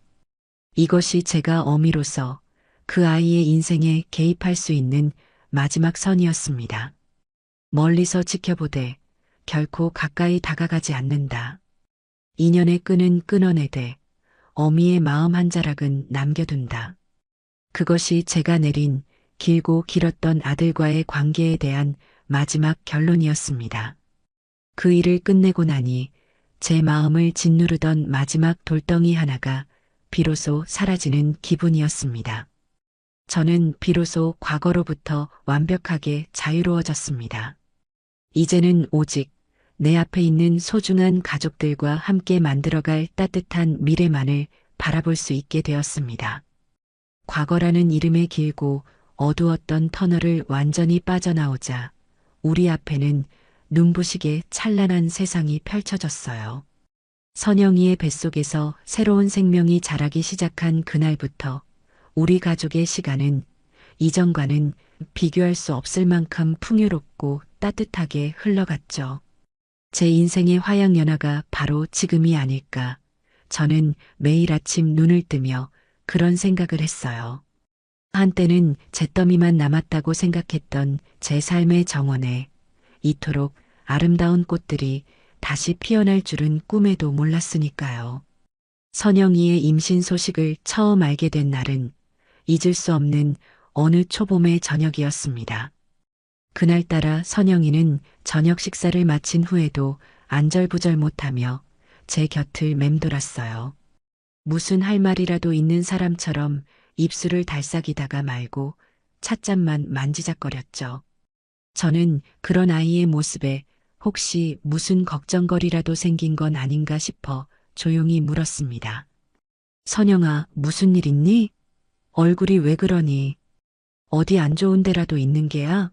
이것이 제가 어미로서 그 아이의 인생에 개입할 수 있는 마지막 선이었습니다. 멀리서 지켜보되 결코 가까이 다가가지 않는다. 인연의 끈은 끊어내되 어미의 마음 한 자락은 남겨둔다. 그것이 제가 내린 길고 길었던 아들과의 관계에 대한 마지막 결론이었습니다. 그 일을 끝내고 나니 제 마음을 짓누르던 마지막 돌덩이 하나가 비로소 사라지는 기분이었습니다. 저는 비로소 과거로부터 완벽하게 자유로워졌습니다. 이제는 오직 내 앞에 있는 소중한 가족들과 함께 만들어갈 따뜻한 미래만을 바라볼 수 있게 되었습니다. 과거라는 이름의 길고 어두웠던 터널을 완전히 빠져나오자 우리 앞에는 눈부시게 찬란한 세상이 펼쳐졌어요. 선영이의 뱃속에서 새로운 생명이 자라기 시작한 그날부터 우리 가족의 시간은 이전과는 비교할 수 없을 만큼 풍요롭고 따뜻하게 흘러갔죠. 제 인생의 화양연화가 바로 지금이 아닐까. 저는 매일 아침 눈을 뜨며 그런 생각을 했어요. 한때는 잿더미만 남았다고 생각했던 제 삶의 정원에 이토록 아름다운 꽃들이 다시 피어날 줄은 꿈에도 몰랐으니까요. 선영이의 임신 소식을 처음 알게 된 날은 잊을 수 없는 어느 초봄의 저녁이었습니다. 그날따라 선영이는 저녁 식사를 마친 후에도 안절부절 못하며 제 곁을 맴돌았어요. 무슨 할 말이라도 있는 사람처럼 입술을 달싹이다가 말고 찻잔만 만지작거렸죠. 저는 그런 아이의 모습에 혹시 무슨 걱정거리라도 생긴 건 아닌가 싶어 조용히 물었습니다. 선영아, 무슨 일 있니? 얼굴이 왜 그러니? 어디 안 좋은 데라도 있는 게야?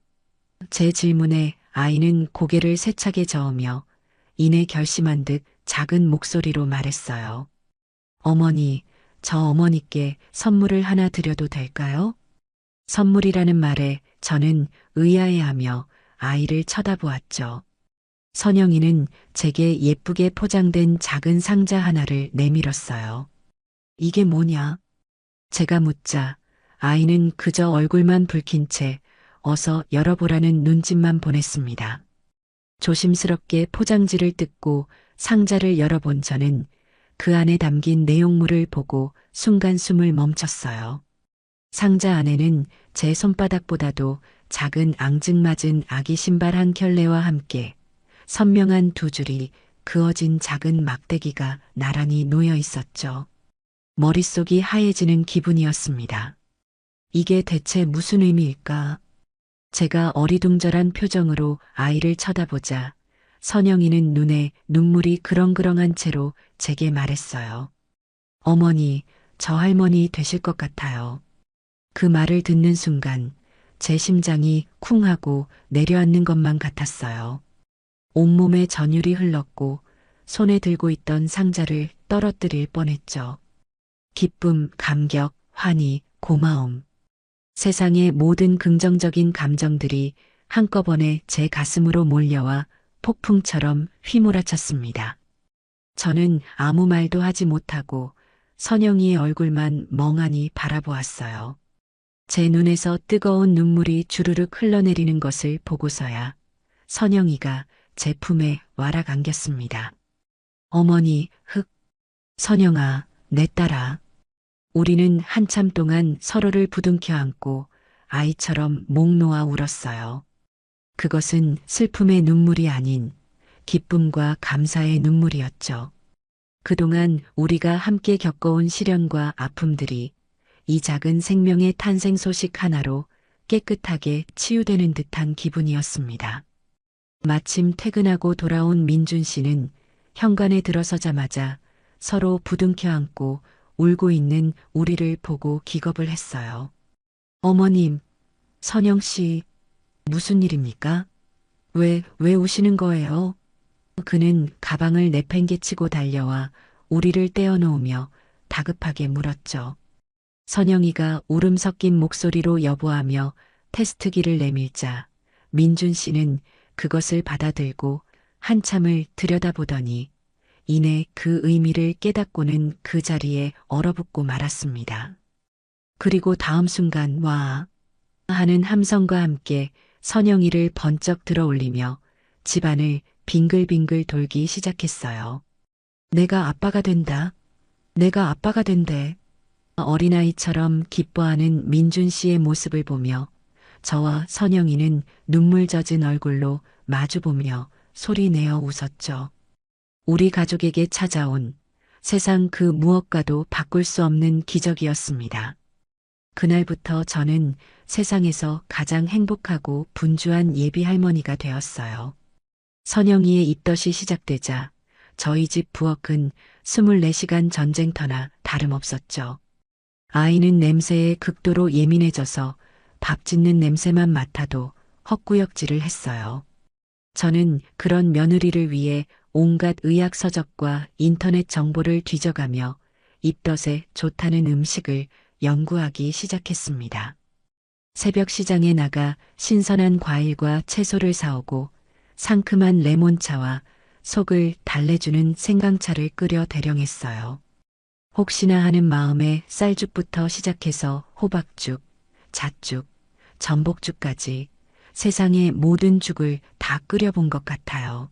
제 질문에 아이는 고개를 세차게 저으며 이내 결심한 듯 작은 목소리로 말했어요. 어머니, 저 어머니께 선물을 하나 드려도 될까요? 선물이라는 말에 저는 의아해하며 아이를 쳐다보았죠. 선영이는 제게 예쁘게 포장된 작은 상자 하나를 내밀었어요. 이게 뭐냐? 제가 묻자 아이는 그저 얼굴만 붉힌 채 어서 열어보라는 눈짓만 보냈습니다. 조심스럽게 포장지를 뜯고 상자를 열어본 저는 그 안에 담긴 내용물을 보고 순간 숨을 멈췄어요. 상자 안에는 제 손바닥보다도 작은 앙증맞은 아기 신발 한 켤레와 함께 선명한 두 줄이 그어진 작은 막대기가 나란히 놓여 있었죠. 머릿속이 하얘지는 기분이었습니다. 이게 대체 무슨 의미일까? 제가 어리둥절한 표정으로 아이를 쳐다보자 선영이는 눈에 눈물이 그렁그렁한 채로 제게 말했어요. 어머니, 저 할머니 되실 것 같아요. 그 말을 듣는 순간 제 심장이 쿵 하고 내려앉는 것만 같았어요. 온몸에 전율이 흘렀고 손에 들고 있던 상자를 떨어뜨릴 뻔했죠. 기쁨, 감격, 환희, 고마움. 세상의 모든 긍정적인 감정들이 한꺼번에 제 가슴으로 몰려와 폭풍처럼 휘몰아쳤습니다. 저는 아무 말도 하지 못하고 선영이의 얼굴만 멍하니 바라보았어요. 제 눈에서 뜨거운 눈물이 주르륵 흘러내리는 것을 보고서야 선영이가 제 품에 와락 안겼습니다. 어머니, 선영아, 내 딸아. 우리는 한참 동안 서로를 부둥켜 안고 아이처럼 목 놓아 울었어요. 그것은 슬픔의 눈물이 아닌 기쁨과 감사의 눈물이었죠. 그동안 우리가 함께 겪어온 시련과 아픔들이 이 작은 생명의 탄생 소식 하나로 깨끗하게 치유되는 듯한 기분이었습니다. 마침 퇴근하고 돌아온 민준 씨는 현관에 들어서자마자 서로 부둥켜 안고 울고 있는 우리를 보고 기겁을 했어요. 어머님, 선영 씨, 무슨 일입니까? 왜 우시는 거예요? 그는 가방을 내팽개치고 달려와 우리를 떼어놓으며 다급하게 물었죠. 선영이가 울음 섞인 목소리로 여보하며 테스트기를 내밀자 민준 씨는 그것을 받아들고 한참을 들여다보더니 이내 그 의미를 깨닫고는 그 자리에 얼어붙고 말았습니다. 그리고 다음 순간 와 하는 함성과 함께 선영이를 번쩍 들어 올리며 집안을 빙글빙글 돌기 시작했어요. 내가 아빠가 된다. 내가 아빠가 된대. 어린아이처럼 기뻐하는 민준 씨의 모습을 보며 저와 선영이는 눈물 젖은 얼굴로 마주보며 소리내어 웃었죠. 우리 가족에게 찾아온 세상 그 무엇과도 바꿀 수 없는 기적이었습니다. 그날부터 저는 세상에서 가장 행복하고 분주한 예비 할머니가 되었어요. 선영이의 입덧이 시작되자 저희 집 부엌은 24시간 전쟁터나 다름없었죠. 아이는 냄새에 극도로 예민해져서 밥 짓는 냄새만 맡아도 헛구역질을 했어요. 저는 그런 며느리를 위해 온갖 의학 서적과 인터넷 정보를 뒤져가며 입덧에 좋다는 음식을 연구하기 시작했습니다. 새벽 시장에 나가 신선한 과일과 채소를 사오고 상큼한 레몬차와 속을 달래주는 생강차를 끓여 대령했어요. 혹시나 하는 마음에 쌀죽부터 시작해서 호박죽, 잣죽, 전복죽까지 세상의 모든 죽을 다 끓여본 것 같아요.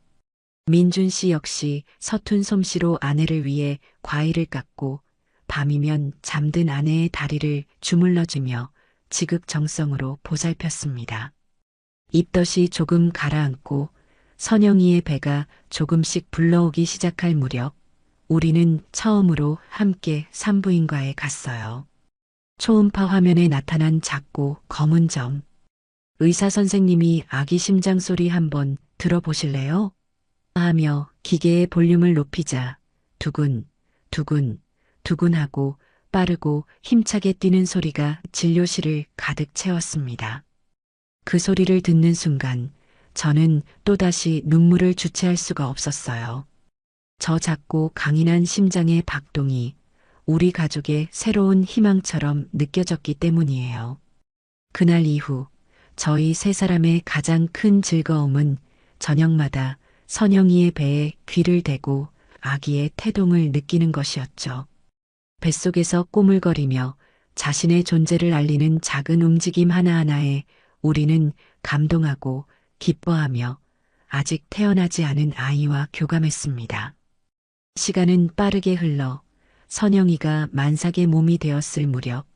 민준 씨 역시 서툰 솜씨로 아내를 위해 과일을 깎고 밤이면 잠든 아내의 다리를 주물러주며 지극정성으로 보살폈습니다. 입덧이 조금 가라앉고 선영이의 배가 조금씩 불러오기 시작할 무렵 우리는 처음으로 함께 산부인과에 갔어요. 초음파 화면에 나타난 작고 검은 점. 의사 선생님이 아기 심장 소리 한번 들어보실래요? 하며 기계의 볼륨을 높이자 두근, 두근, 두근하고 빠르고 힘차게 뛰는 소리가 진료실을 가득 채웠습니다. 그 소리를 듣는 순간 저는 또다시 눈물을 주체할 수가 없었어요. 저 작고 강인한 심장의 박동이 우리 가족의 새로운 희망처럼 느껴졌기 때문이에요. 그날 이후 저희 세 사람의 가장 큰 즐거움은 저녁마다 선영이의 배에 귀를 대고 아기의 태동을 느끼는 것이었죠. 뱃속에서 꼬물거리며 자신의 존재를 알리는 작은 움직임 하나하나에 우리는 감동하고 기뻐하며 아직 태어나지 않은 아이와 교감했습니다. 시간은 빠르게 흘러 선영이가 만삭의 몸이 되었을 무렵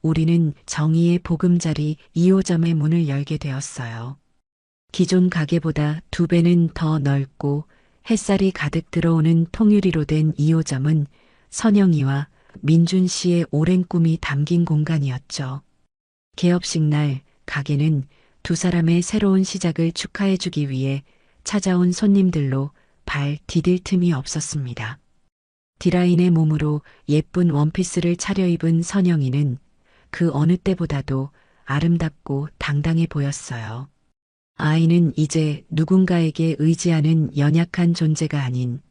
우리는 정의의 보금자리 2호점의 문을 열게 되었어요. 기존 가게보다 2배는 더 넓고 햇살이 가득 들어오는 통유리로 된 2호점은 선영이와 민준 씨의 오랜 꿈이 담긴 공간이었죠. 개업식 날 가게는 두 사람의 새로운 시작을 축하해주기 위해 찾아온 손님들로 발 디딜 틈이 없었습니다. 디라인의 몸으로 예쁜 원피스를 차려입은 선영이는 그 어느 때보다도 아름답고 당당해 보였어요. 아이는 이제 누군가에게 의지하는 연약한 존재가 아닌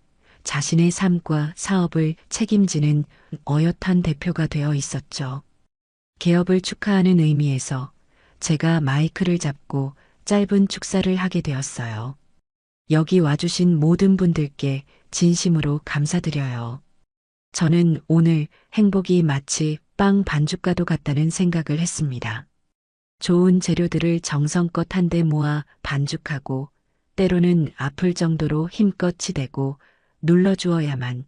자신의 삶과 사업을 책임지는 어엿한 대표가 되어 있었죠. 개업을 축하하는 의미에서 제가 마이크를 잡고 짧은 축사를 하게 되었어요. 여기 와주신 모든 분들께 진심으로 감사드려요. 저는 오늘 행복이 마치 빵 반죽과도 같다는 생각을 했습니다. 좋은 재료들을 정성껏 한데 모아 반죽하고 때로는 아플 정도로 힘껏 치대고 눌러주어야만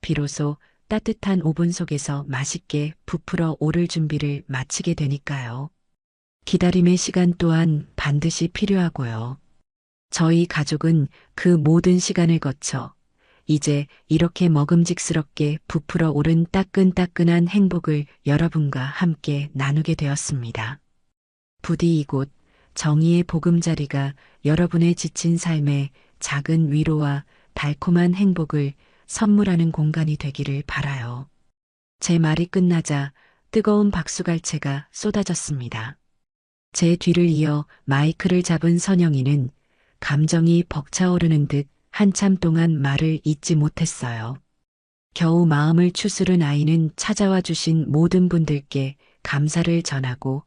비로소 따뜻한 오븐 속에서 맛있게 부풀어 오를 준비를 마치게 되니까요. 기다림의 시간 또한 반드시 필요하고요. 저희 가족은 그 모든 시간을 거쳐 이제 이렇게 먹음직스럽게 부풀어 오른 따끈따끈한 행복을 여러분과 함께 나누게 되었습니다. 부디 이곳 정의의 보금자리가 여러분의 지친 삶에 작은 위로와 달콤한 행복을 선물하는 공간이 되기를 바라요. 제 말이 끝나자 뜨거운 박수갈채가 쏟아졌습니다. 제 뒤를 이어 마이크를 잡은 선영이는 감정이 벅차오르는 듯 한참 동안 말을 잇지 못했어요. 겨우 마음을 추스른 아이는 찾아와 주신 모든 분들께 감사를 전하고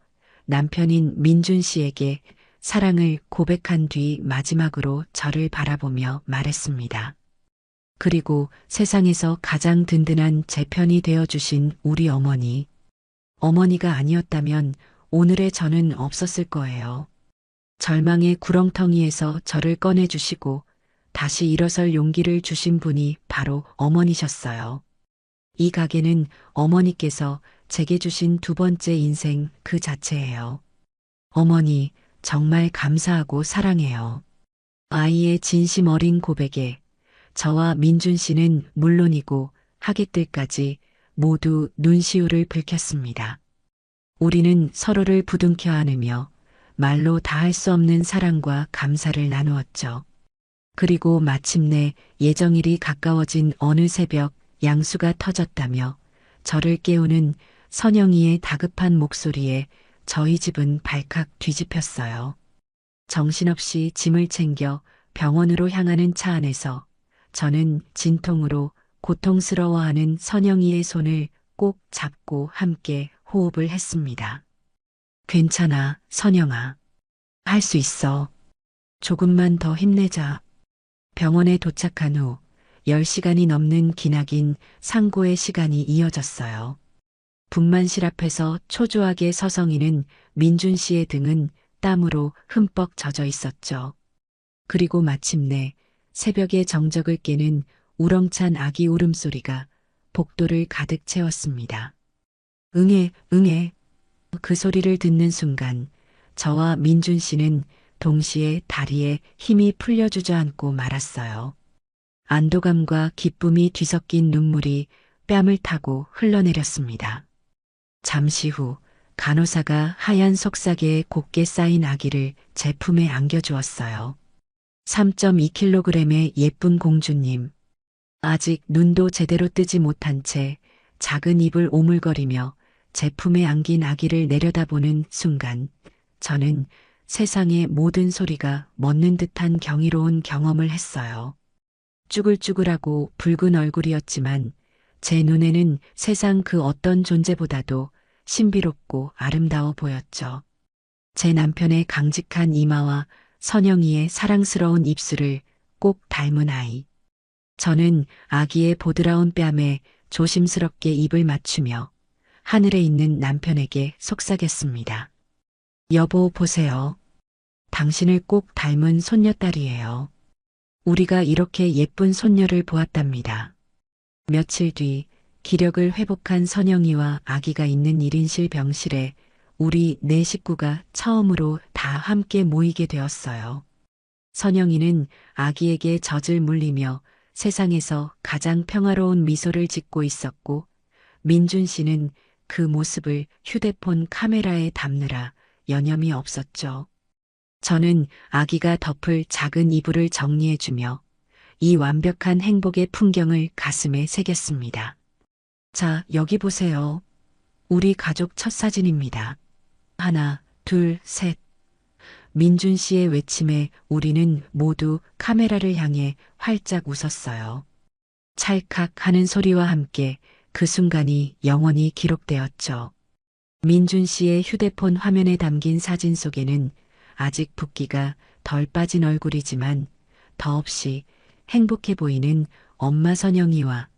남편인 민준 씨에게 사랑을 고백한 뒤 마지막으로 저를 바라보며 말했습니다. 그리고 세상에서 가장 든든한 제 편이 되어주신 우리 어머니. 어머니가 아니었다면 오늘의 저는 없었을 거예요. 절망의 구렁텅이에서 저를 꺼내주시고 다시 일어설 용기를 주신 분이 바로 어머니셨어요. 이 가게는 어머니께서 제게 주신 두 번째 인생 그 자체예요. 어머니, 정말 감사하고 사랑해요. 아이의 진심 어린 고백에 저와 민준 씨는 물론이고 하객들까지 모두 눈시울을 붉혔습니다. 우리는 서로를 부둥켜 안으며 말로 다 할 수 없는 사랑과 감사를 나누었죠. 그리고 마침내 예정일이 가까워진 어느 새벽 양수가 터졌다며 저를 깨우는 선영이의 다급한 목소리에 저희 집은 발칵 뒤집혔어요. 정신없이 짐을 챙겨 병원으로 향하는 차 안에서 저는 진통으로 고통스러워하는 선영이의 손을 꼭 잡고 함께 호흡을 했습니다. 괜찮아, 선영아. 할 수 있어. 조금만 더 힘내자. 병원에 도착한 후 10시간이 넘는 기나긴 상고의 시간이 이어졌어요. 분만실 앞에서 초조하게 서성이는 민준 씨의 등은 땀으로 흠뻑 젖어 있었죠. 그리고 마침내 새벽의 정적을 깨는 우렁찬 아기 울음소리가 복도를 가득 채웠습니다. 응애, 응애. 그 소리를 듣는 순간 저와 민준 씨는 동시에 다리에 힘이 풀려 주저앉고 말았어요. 안도감과 기쁨이 뒤섞인 눈물이 뺨을 타고 흘러내렸습니다. 잠시 후 간호사가 하얀 속삭이에 곱게 쌓인 아기를 제 품에 안겨주었어요. 3.2kg의 예쁜 공주님. 아직 눈도 제대로 뜨지 못한 채 작은 입을 오물거리며 제 품에 안긴 아기를 내려다보는 순간 저는 세상의 모든 소리가 멎는 듯한 경이로운 경험을 했어요. 쭈글쭈글하고 붉은 얼굴이었지만 제 눈에는 세상 그 어떤 존재보다도 신비롭고 아름다워 보였죠. 제 남편의 강직한 이마와 선영이의 사랑스러운 입술을 꼭 닮은 아이. 저는 아기의 보드라운 뺨에 조심스럽게 입을 맞추며 하늘에 있는 남편에게 속삭였습니다. 여보, 보세요. 당신을 꼭 닮은 손녀딸이에요. 우리가 이렇게 예쁜 손녀를 보았답니다. 며칠 뒤 기력을 회복한 선영이와 아기가 있는 1인실 병실에 우리 네 식구가 처음으로 다 함께 모이게 되었어요. 선영이는 아기에게 젖을 물리며 세상에서 가장 평화로운 미소를 짓고 있었고, 민준 씨는 그 모습을 휴대폰 카메라에 담느라 여념이 없었죠. 저는 아기가 덮을 작은 이불을 정리해주며 이 완벽한 행복의 풍경을 가슴에 새겼습니다. 자, 여기 보세요. 우리 가족 첫 사진입니다. 하나, 둘, 셋. 민준 씨의 외침에 우리는 모두 카메라를 향해 활짝 웃었어요. 찰칵 하는 소리와 함께 그 순간이 영원히 기록되었죠. 민준 씨의 휴대폰 화면에 담긴 사진 속에는 아직 붓기가 덜 빠진 얼굴이지만 더없이 행복해 보이는 엄마 선영이와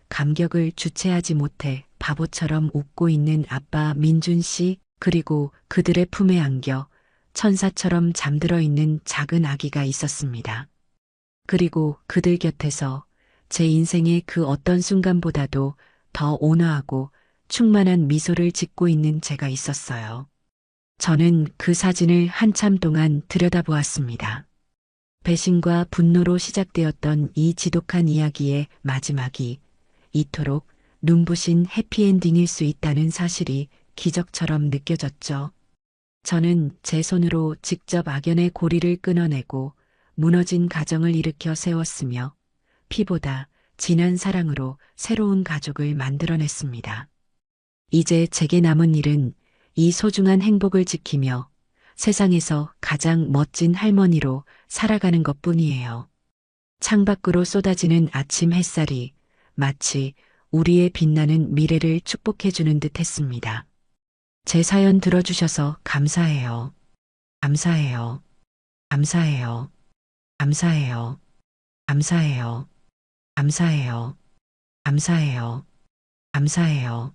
감격을 주체하지 못해 바보처럼 웃고 있는 아빠 민준 씨, 그리고 그들의 품에 안겨 천사처럼 잠들어 있는 작은 아기가 있었습니다. 그리고 그들 곁에서 제 인생의 그 어떤 순간보다도 더 온화하고 충만한 미소를 짓고 있는 제가 있었어요. 저는 그 사진을 한참 동안 들여다보았습니다. 배신과 분노로 시작되었던 이 지독한 이야기의 마지막이 이토록 눈부신 해피엔딩일 수 있다는 사실이 기적처럼 느껴졌죠. 저는 제 손으로 직접 악연의 고리를 끊어내고 무너진 가정을 일으켜 세웠으며 피보다 진한 사랑으로 새로운 가족을 만들어냈습니다. 이제 제게 남은 일은 이 소중한 행복을 지키며 세상에서 가장 멋진 할머니로 살아가는 것뿐이에요. 창밖으로 쏟아지는 아침 햇살이 마치 우리의 빛나는 미래를 축복해주는 듯 했습니다. 제 사연 들어주셔서 감사해요. 감사해요. 감사해요. 감사해요. 감사해요. 감사해요. 감사해요. 감사해요.